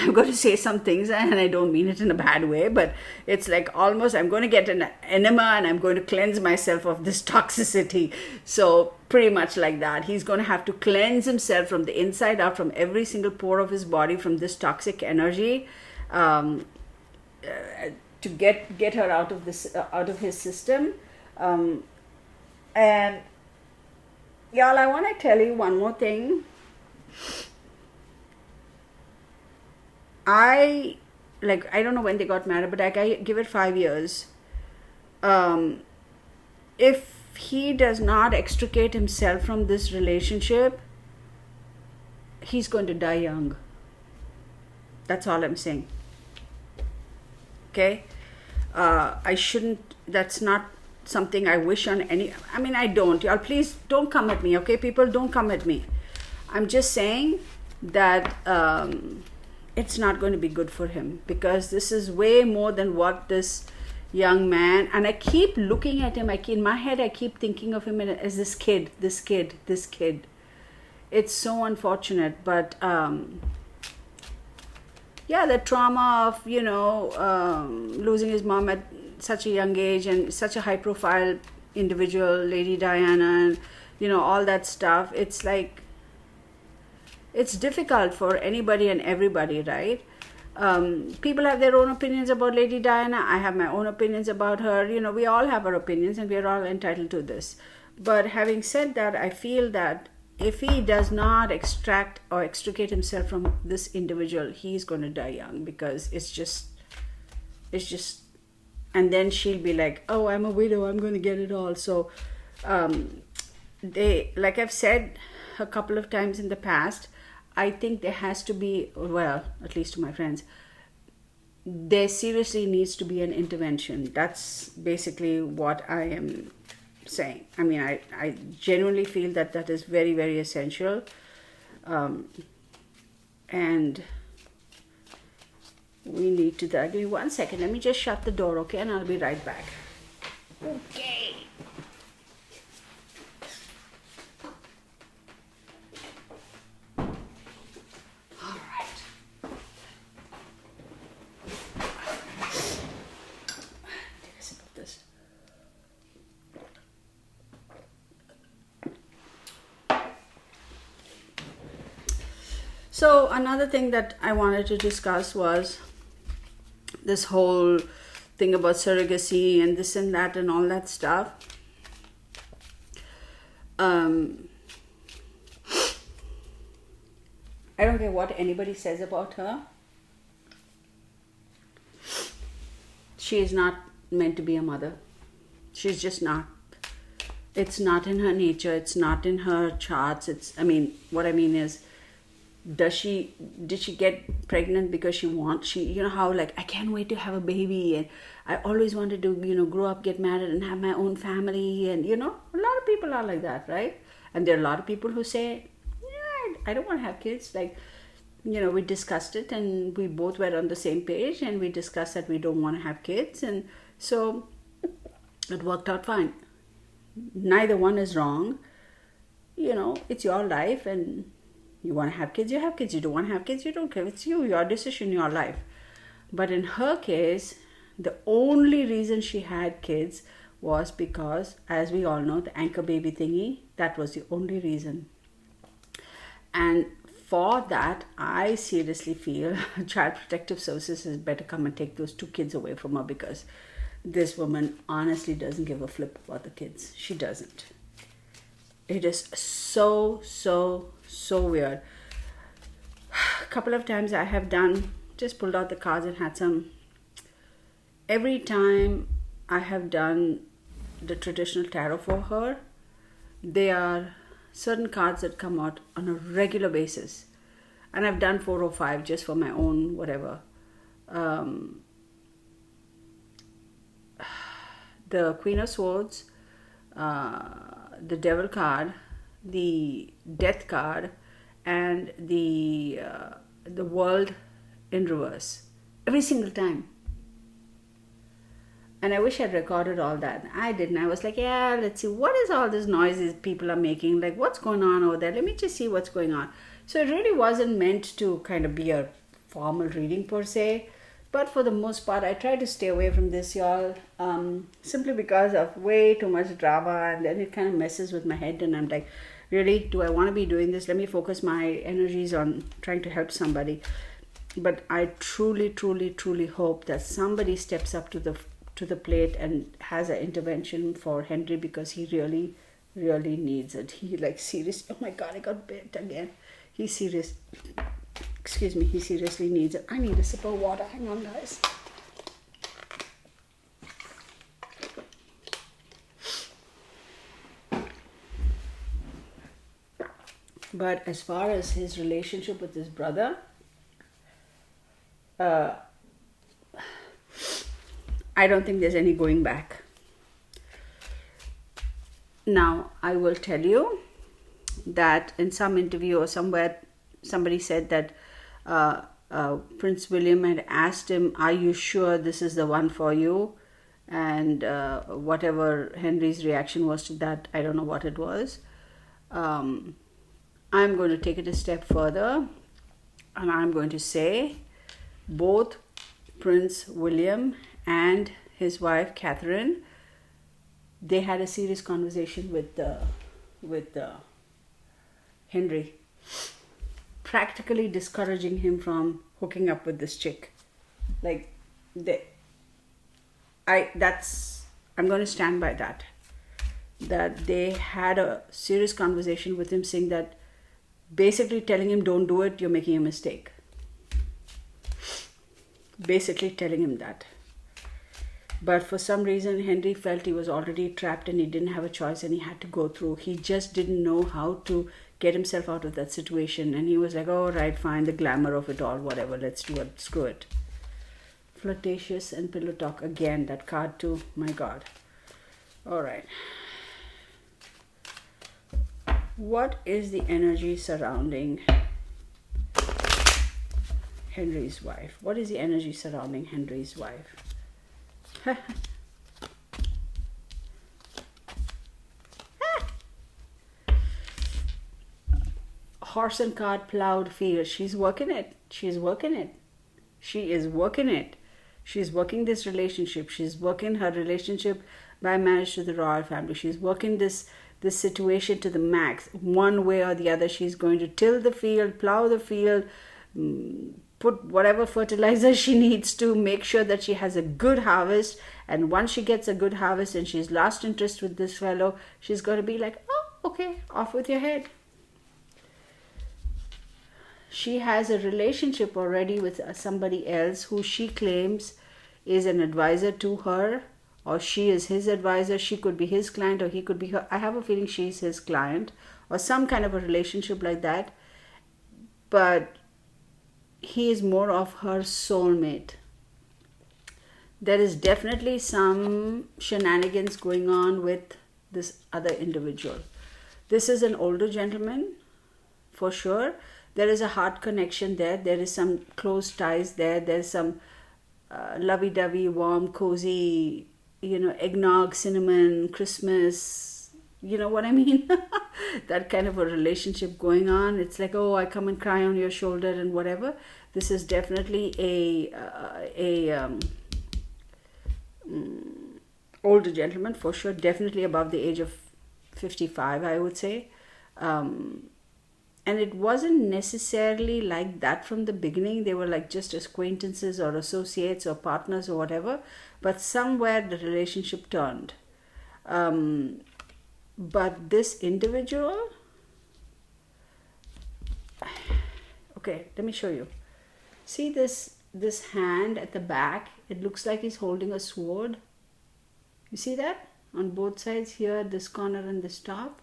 S1: I'm going to say some things and I don't mean it in a bad way, but it's like almost I'm going to get an enema and I'm going to cleanse myself of this toxicity. So pretty much like that. He's going to have to cleanse himself from the inside out, from every single pore of his body, from this toxic energy, to get her out of this, out of his system. And y'all, I want to tell you one more thing. I don't know when they got married, but I give it 5 years. If he does not extricate himself from this relationship, he's going to die young. That's all I'm saying. Okay? That's not something I wish on any, I don't. Y'all, please don't come at me, okay? People, don't come at me. I'm just saying that it's not going to be good for him, because this is way more than what this young man, and I keep looking at him, in my head I keep thinking of him as this kid. It's so unfortunate, but the trauma of losing his mom at such a young age, and such a high profile individual, Lady Diana, and all that stuff. It's like, it's difficult for anybody and everybody, right? People have their own opinions about Lady Diana. I have my own opinions about her. We all have our opinions, and we are all entitled to this. But having said that, I feel that if he does not extract or extricate himself from this individual, he's going to die young, because it's just, and then she'll be like, oh, I'm a widow, I'm going to get it all. So they, like I've said a couple of times in the past, I think there has to be, well, at least to my friends, there seriously needs to be an intervention. That's basically what I am saying. I genuinely feel that is very, very essential. And we need to, give me 1 second. Let me just shut the door, okay? And I'll be right back. Okay. So another thing that I wanted to discuss was this whole thing about surrogacy and this and that and all that stuff. I don't care what anybody says about her. She is not meant to be a mother. She's just not. It's not in her nature. It's not in her charts. What I mean is, did she get pregnant because she how, like, I can't wait to have a baby, and I always wanted to, grow up, get married, and have my own family, and a lot of of people are like that, right? And there are a lot of people who say, yeah, I don't want to have kids. Like, we discussed it and we both were on the same page and we discussed that we don't want to have kids. And so it worked out fine. Neither one is wrong. It's your life, and you want to have kids, you have kids. You don't want to have kids, you don't care. It's your decision, your life. But in her case, the only reason she had kids was because, as we all know, the anchor baby thingy, that was the only reason. And for that, I seriously feel Child Protective Services has better come and take those 2 kids away from her, because this woman honestly doesn't give a flip about the kids. She doesn't. It is so weird. A couple of times I have just pulled out the cards and had some. Every time I have done the traditional tarot for her, there are certain cards that come out on a regular basis. And I've done 4 or 5 just for my own whatever. The Queen of Swords, the Devil card, the Death card, and the World in reverse. Every single time. And I wish I'd recorded all that. I didn't. I was like, yeah, let's see. What is all this noises people are making? Like, what's going on over there? Let me just see what's going on. So it really wasn't meant to kind of be a formal reading per se. But for the most part, I try to stay away from this, y'all. Simply because of way too much drama. And then it kind of messes with my head. And I'm like, really? Do I want to be doing this? Let me focus my energies on trying to help somebody. But I truly hope that somebody steps up to the plate and has an intervention for Henry, because he really needs it. He seriously, oh my God, I got bit again. He seriously needs it. I need a sip of water. Hang on, guys. But as far as his relationship with his brother, I don't think there's any going back. Now, I will tell you that in some interview or somewhere, somebody said that Prince William had asked him, are you sure this is the one for you? And whatever Henry's reaction was to that, I don't know what it was. I'm going to take it a step further, and I'm going to say both Prince William and his wife Catherine, they had a serious conversation with Henry, practically discouraging him from hooking up with this chick. I'm going to stand by that. That they had a serious conversation with him, saying that, basically telling him, don't do it, you're making a mistake. Basically telling him that. But for some reason, Henry felt he was already trapped and he didn't have a choice and he had to go through. He just didn't know how to get himself out of that situation. And he was like, oh, right, fine, the glamour of it all, whatever, let's do it, screw it. Flirtatious and pillow talk. Again, that card too, my God. All right. What is the energy surrounding Henry's wife? What is the energy surrounding Henry's wife? Horse and cart plowed field. She's working it. She's working it. She is working it. She's working this relationship. She's working her relationship by marriage to the royal family. She's working this situation to the max. One way or the other, she's going to till the field, plow the field, put whatever fertilizer she needs to, make sure that she has a good harvest. And once she gets a good harvest and she's lost interest with this fellow, she's going to be like, oh, okay, off with your head. She has a relationship already with somebody else who she claims is an advisor to her, or she is his advisor. She could be his client, or he could be her. I have a feeling she's his client, or some kind of a relationship like that. But he is more of her soulmate. There is definitely some shenanigans going on with this other individual. This is an older gentleman, for sure. There is a heart connection there. There is some close ties there. There's some lovey-dovey, warm, cozy, eggnog, cinnamon, Christmas. You know what I mean? That kind of a relationship going on. It's like, oh, I come and cry on your shoulder and whatever. This is definitely older gentleman, for sure. Definitely above the age of 55, I would say. And it wasn't necessarily like that from the beginning. They were like just acquaintances or associates or partners or whatever. But somewhere the relationship turned. But this individual... Okay, let me show you. See this hand at the back? It looks like he's holding a sword. You see that? On both sides here, this corner and this top.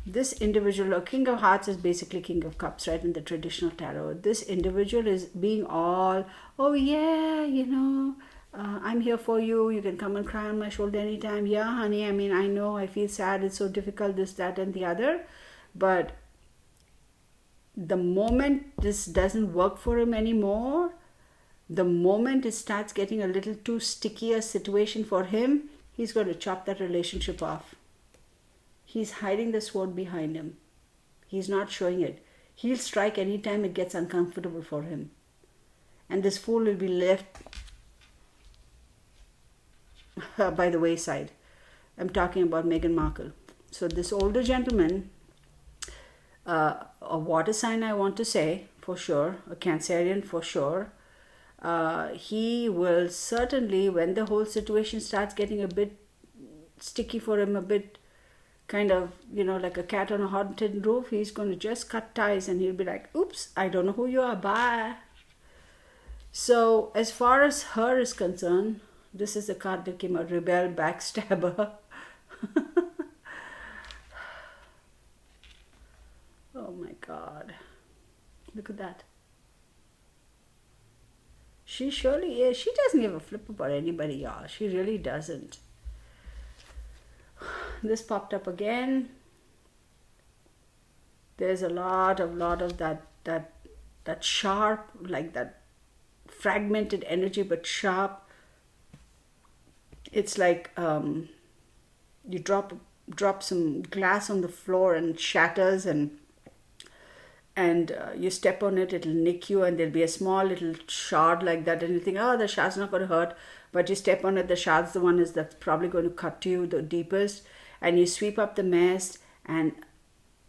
S1: This individual, King of Hearts is basically King of Cups, right, in the traditional tarot. This individual is being all, oh yeah, I'm here for you. You can come and cry on my shoulder anytime. Yeah, honey, I know, I feel sad. It's so difficult, this, that, and the other. But the moment this doesn't work for him anymore, the moment it starts getting a little too sticky a situation for him, he's going to chop that relationship off. He's hiding the sword behind him. He's not showing it. He'll strike anytime it gets uncomfortable for him. And this fool will be left by the wayside. I'm talking about Meghan Markle. So this older gentleman, a water sign, I want to say, for sure, a Cancerian for sure, he will certainly, when the whole situation starts getting a bit sticky for him, a bit kind of, like a cat on a haunted roof, he's going to just cut ties and he'll be like, oops, I don't know who you are, bye. So as far as her is concerned, this is the card that came out, rebel, backstabber. Oh my God. Look at that. She surely is. She doesn't give a flip about anybody, y'all. She really doesn't. This popped up again. There's a lot of that sharp, like that fragmented energy, but sharp. It's like you drop some glass on the floor and it shatters, and you step on it, it'll nick you, and there'll be a small little shard like that, and you think, oh, the shard's not going to hurt, but you step on it, the shard's the one that's probably going to cut you the deepest, and you sweep up the mess, and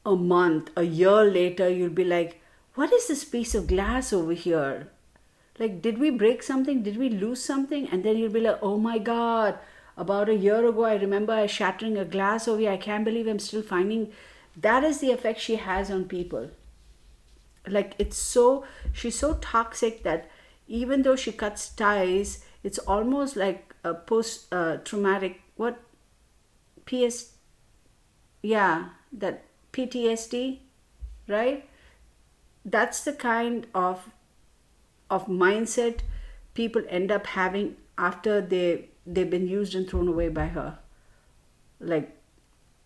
S1: a year later, you'll be like, what is this piece of glass over here? Like, did we break something? Did we lose something? And then you'll be like, oh my God, about a year ago, I remember shattering a glass over here. I can't believe I'm still finding. That is the effect she has on people. Like, she's so toxic that even though she cuts ties, it's almost like a post-traumatic, that PTSD, right? That's the kind of mindset people end up having after they've been used and thrown away by her. Like,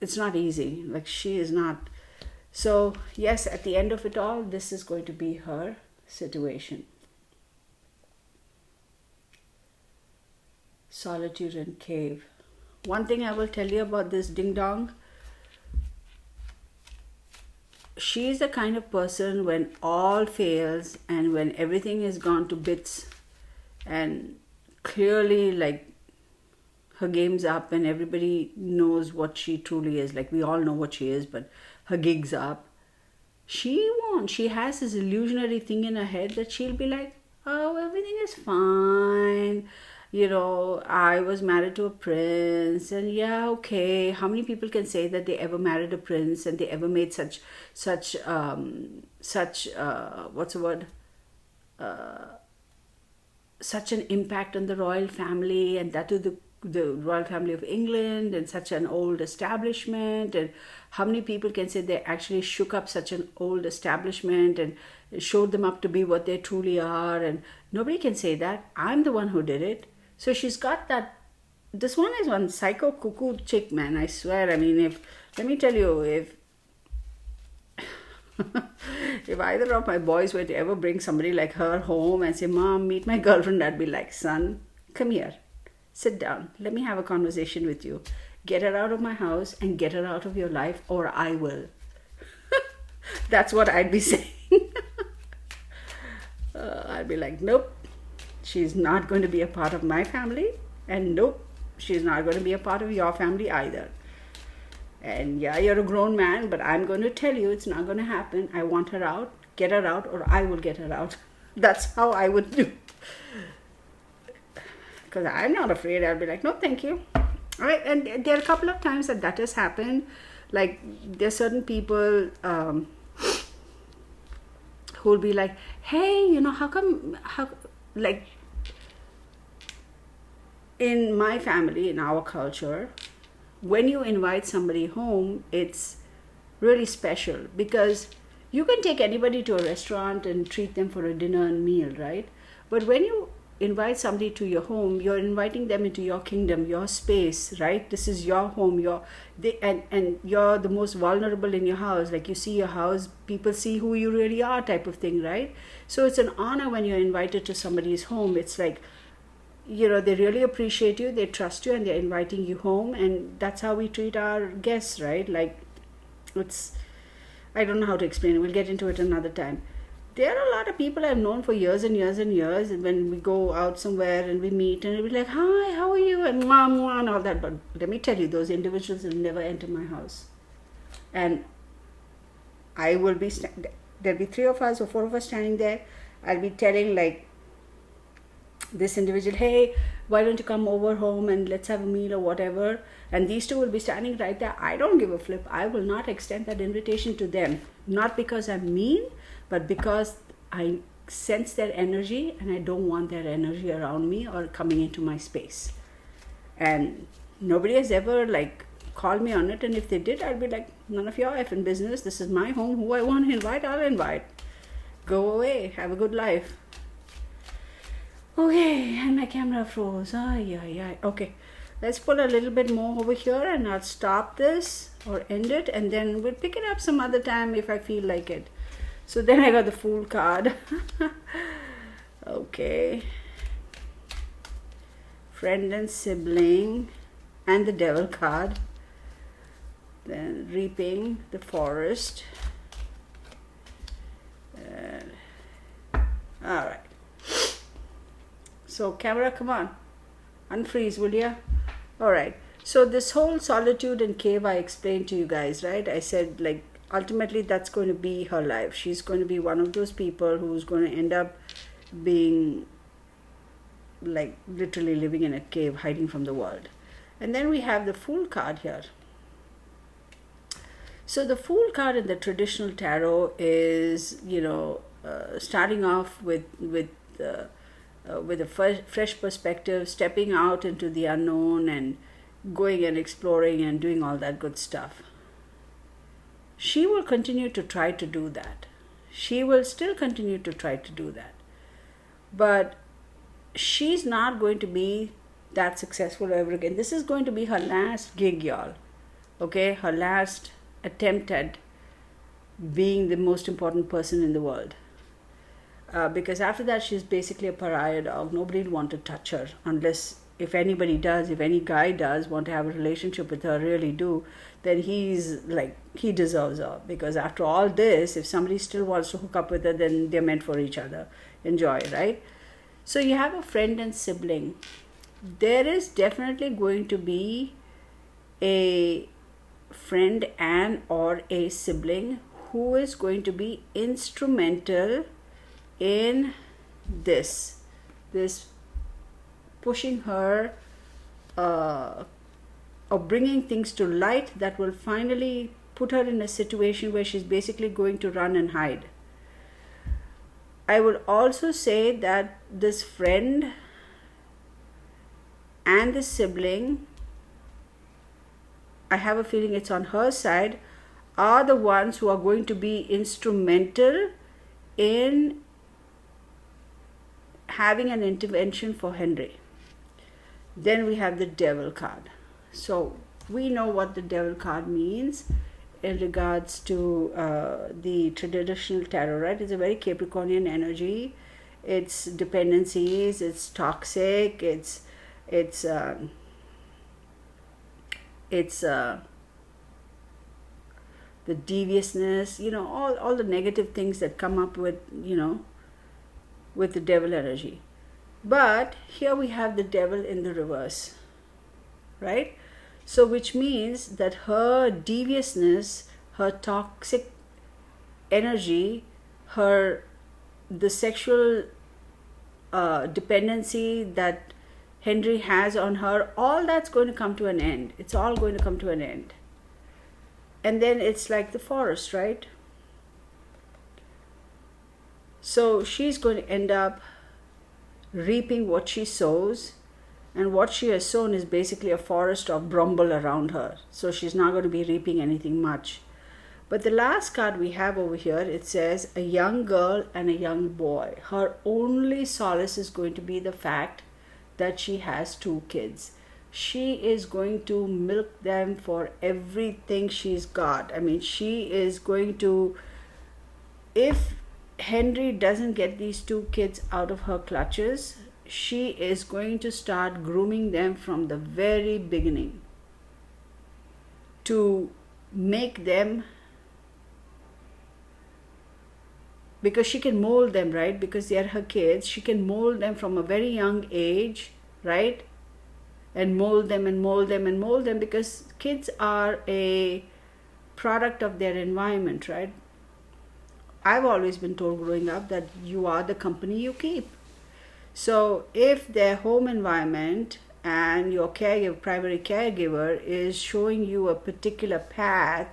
S1: it's not easy. Like, she is not. So yes, at the end of it all, this is going to be her situation. Solitude and cave. One thing I will tell you about this ding dong, she is the kind of person, when all fails and when everything is gone to bits and clearly like her game's up and everybody knows what she truly is, like we all know what she is, but her gig's up, she won't. She has this illusionary thing in her head that she'll be like, oh, everything is fine. I was married to a prince, and yeah, okay. How many people can say that they ever married a prince and they ever made such what's the word? Such an impact on the royal family, and that to the royal family of England, and such an old establishment. And how many people can say they actually shook up such an old establishment and showed them up to be what they truly are? And nobody can say that. I'm the one who did it. So she's got that this one is one psycho cuckoo chick, man. I swear. I mean, if let me tell you, if if either of my boys were to ever bring somebody like her home and say, "Mom, meet my girlfriend," I'd be like, "Son, come here, sit down. Let me have a conversation with you. Get her out of my house and get her out of your life, or I will." That's what I'd be saying. I'd be like, "Nope, she's not going to be a part of my family, and nope, she's not going to be a part of your family either. And yeah, you're a grown man, but I'm going to tell you it's not going to happen. I want her out, get her out, or I will get her out." That's how I would do. Because I'm not afraid. I'll be like, "No, thank you." All right, and there are a couple of times that has happened. Like, there's certain people who'll be like, "Hey, how come, like, in my family, in our culture, when you invite somebody home, it's really special because you can take anybody to a restaurant and treat them for a dinner and meal, right? But when you invite somebody to your home, you're inviting them into your kingdom, your space, right? This is your home, and you're the most vulnerable in your house. Like, you see your house, people see who you really are, type of thing, right? So it's an honor when you're invited to somebody's home. It's like, they really appreciate you, they trust you, and they're inviting you home. And that's how we treat our guests, right? Like, I don't know how to explain it. We'll get into it another time. There are a lot of people I've known for years and years and years, and when we go out somewhere and we meet, and we'll be like, "Hi, how are you?" and "Mom," and all that. But let me tell you, those individuals will never enter my house. And I will be, there'll be 3 of us or 4 of us standing there. I'll be telling, like, this individual, "Hey, why don't you come over home and let's have a meal," or whatever. And these two will be standing right there. I don't give a flip. I will not extend that invitation to them. Not because I'm mean, but because I sense their energy and I don't want their energy around me or coming into my space. And nobody has ever, like, called me on it. And if they did, I'd be like, "None of your effing business. This is my home. Who I want to invite, I'll invite. Go away. Have a good life." Okay, and my camera froze. Okay, let's pull a little bit more over here and I'll stop this or end it, and then we'll pick it up some other time if I feel like it. So then I got the Fool card. Okay. Friend and sibling, and the Devil card. Then reaping the forest. All right. So camera, come on, unfreeze, will ya? All right. So this whole solitude and cave I explained to you guys, right? I said, like, ultimately that's going to be her life. She's going to be one of those people who's going to end up being, like, literally living in a cave, hiding from the world. And then we have the Fool card here. So the Fool card in the traditional tarot is, starting off with a fresh perspective, stepping out into the unknown and going and exploring and doing all that good stuff. She will continue to try to do that. She will still continue to try to do that. But she's not going to be that successful ever again. This is going to be her last gig, y'all. Okay? Her last attempt at being the most important person in the world. Because after that, she's basically a pariah dog. Nobody will want to touch her unless, if anybody does, if any guy does want to have a relationship with her, really do, then he's like, he deserves her. Because after all this, if somebody still wants to hook up with her, then they're meant for each other. Enjoy, right? So you have a friend and sibling. There is definitely going to be a friend and or a sibling who is going to be instrumental in this pushing her or bringing things to light that will finally put her in a situation where she's basically going to run and hide. I will also say that this friend and the sibling, I have a feeling it's on her side, are the ones who are going to be instrumental in having an intervention for Henry. Then we have the devil card. So we know what the devil card means in regards to the traditional tarot, right? It's a very Capricornian energy. It's dependencies, it's toxic, it's the deviousness, all the negative things that come up with, with the devil energy. But here we have the devil in the reverse, right? So which means that her deviousness, her toxic energy, the sexual dependency that Henry has on her, all that's going to come to an end. It's all going to come to an end. And then it's like the forest, right? So she's going to end up reaping what she sows, and what she has sown is basically a forest of bramble around her. So she's not going to be reaping anything much. But the last card we have over here, it says a young girl and a young boy. Her only solace is going to be the fact that she has 2 kids. She is going to milk them for everything she's got. I mean, she is going to, if Henry doesn't get these 2 kids out of her clutches, she is going to start grooming them from the very beginning to make them, because she can mold them, right? Because they are her kids. She can mold them from a very young age, right? And mold them and mold them and mold them, because kids are a product of their environment, right? I've always been told growing up that you are the company you keep. So if their home environment and your primary caregiver is showing you a particular path,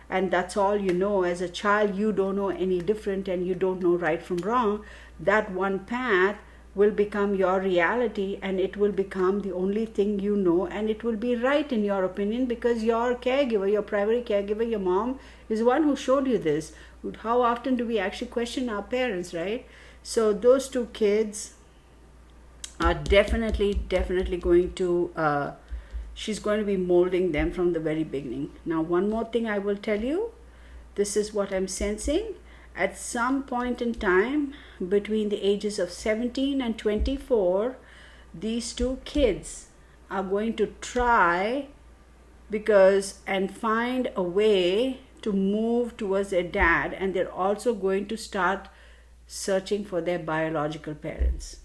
S1: and that's all you know, as a child you don't know any different and you don't know right from wrong, that one path will become your reality, and it will become the only thing you know, and it will be right in your opinion, because your caregiver, your primary caregiver, your mom, is the one who showed you this. How often do we actually question our parents, right? So those 2 kids are definitely going to, she's going to be molding them from the very beginning. Now, one more thing I will tell you, this is what I'm sensing. At some point in time between the ages of 17 and 24, these 2 kids are going to try and find a way to move towards their dad, and they're also going to start searching for their biological parents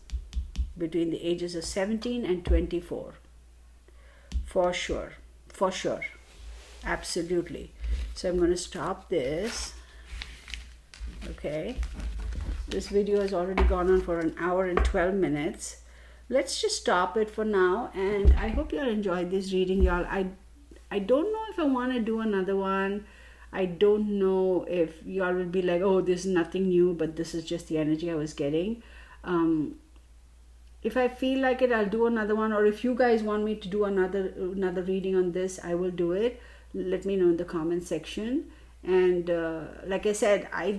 S1: between the ages of 17 and 24. For sure, absolutely. So I'm going to stop this. Okay, this video has already gone on for 1 hour and 12 minutes. Let's just stop it for now, and I hope you all enjoyed this reading, y'all. I don't know if I want to do another one. I don't know if y'all will be like, oh, this is nothing new, but this is just the energy I was getting. If I feel like it, I'll do another one, or if you guys want me to do another reading on this, I will do it. Let me know in the comment section. And like I said, I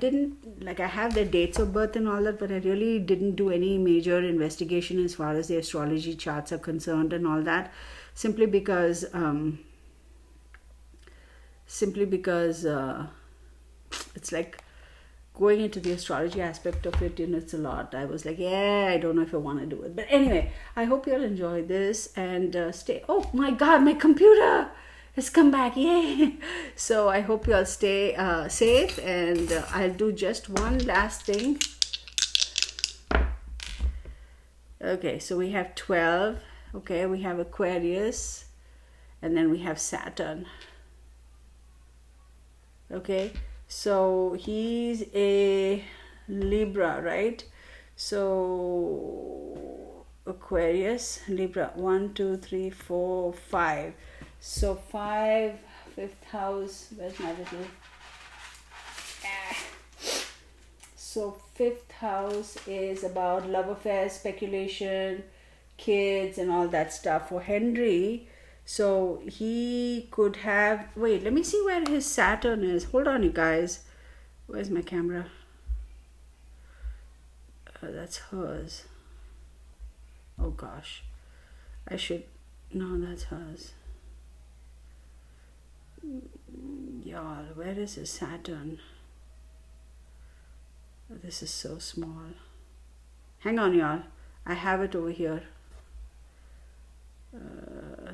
S1: have their dates of birth and all that, but I really didn't do any major investigation as far as the astrology charts are concerned and all that, simply because it's like going into the astrology aspect of it, it's a lot. I was like, I don't know if I want to do it. But anyway, I hope you all enjoy this, and stay. Oh my God, my computer has come back. Yay. So I hope you all stay safe, and I'll do just one last thing. Okay, so we have 12. Okay, we have Aquarius, and then we have Saturn. Okay, so he's a Libra, right? So Aquarius, Libra, 1, 2, 3, 4, 5. So 5, 5th house. Where's my little? So 5th house is about love affairs, speculation, kids, and all that stuff for Henry. So he could have, wait, let me see where his Saturn is. Hold on, you guys. Where's my camera? That's hers. Oh gosh, I should No, that's hers. Y'all, where is his Saturn? This is so small. Hang on, y'all. I have it over here.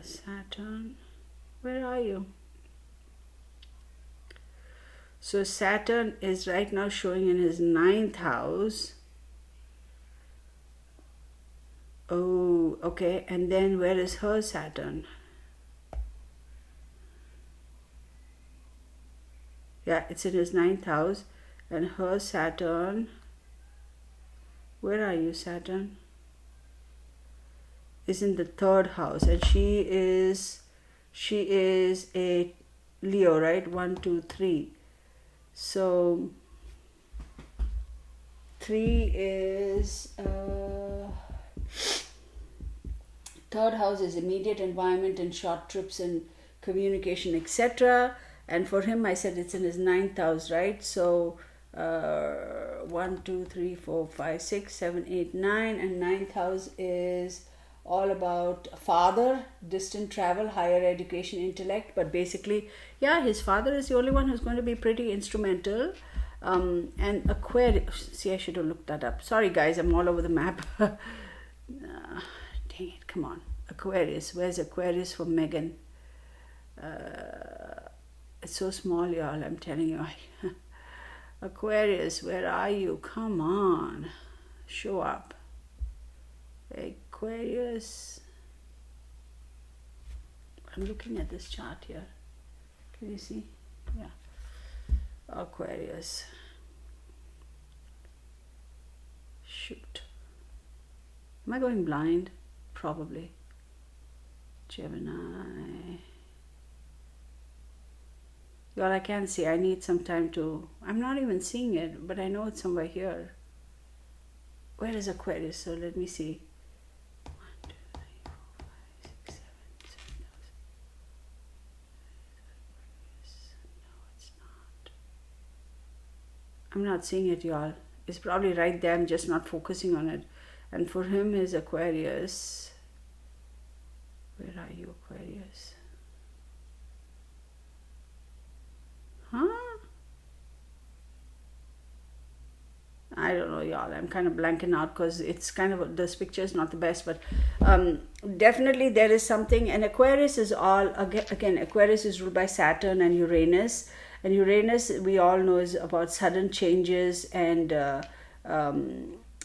S1: Saturn. Where are you? So Saturn is right now showing in his 9th house. Oh, okay. And then where is her Saturn? Yeah, it's in his 9th house. And her Saturn, where are you, Saturn? Is in the 3rd house, and she is a Leo, right? 1, 2, 3. So 3 is 3rd house is immediate environment and short trips and communication, etc. And for him, I said it's in his 9th house, right? So 1, 2, 3, 4, 5, 6, 7, 8, 9, and 9th house is all about father, distant travel, higher education, intellect. But basically, yeah, his father is the only one who's going to be pretty instrumental. And Aquarius, see, I should have looked that up. Sorry guys, I'm all over the map. Dang it, come on. Aquarius, where's Aquarius for Megan? It's so small, y'all, I'm telling you. Aquarius, where are you? Come on, show up. Aquarius. I'm looking at this chart here. Can you see? Yeah. Aquarius. Shoot. Am I going blind? Probably. Gemini. Well, I can't see. I need some time to... I'm not even seeing it, but I know it's somewhere here. Where is Aquarius? So let me see. 1, 2, 3, 4, 5, 6, 7, 7,000. No, it's not. I'm not seeing it, y'all. It's probably right there. I'm just not focusing on it. And for him is Aquarius. Where are you, Aquarius? Huh? I don't know, y'all. I'm kind of blanking out because it's kind of, this picture is not the best, but definitely there is something. And Aquarius is all, again, Aquarius is ruled by Saturn and Uranus. And Uranus, we all know, is about sudden changes and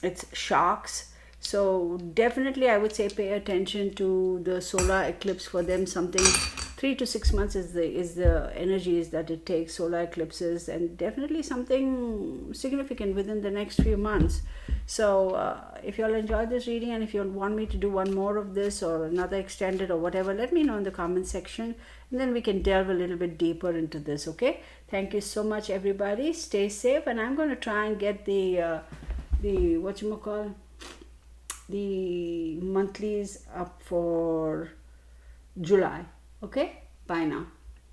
S1: it's shocks. So definitely I would say pay attention to the solar eclipse for them. Something 3 to 6 months is the energies that it takes, solar eclipses, and definitely something significant within the next few months. So if you all enjoyed this reading, and if you want me to do one more of this or another extended or whatever, let me know in the comment section, and then we can delve a little bit deeper into this. Okay, thank you so much, everybody. Stay safe, and I'm going to try and get the whatchamacall, the monthlies up for July. Okay, bye now.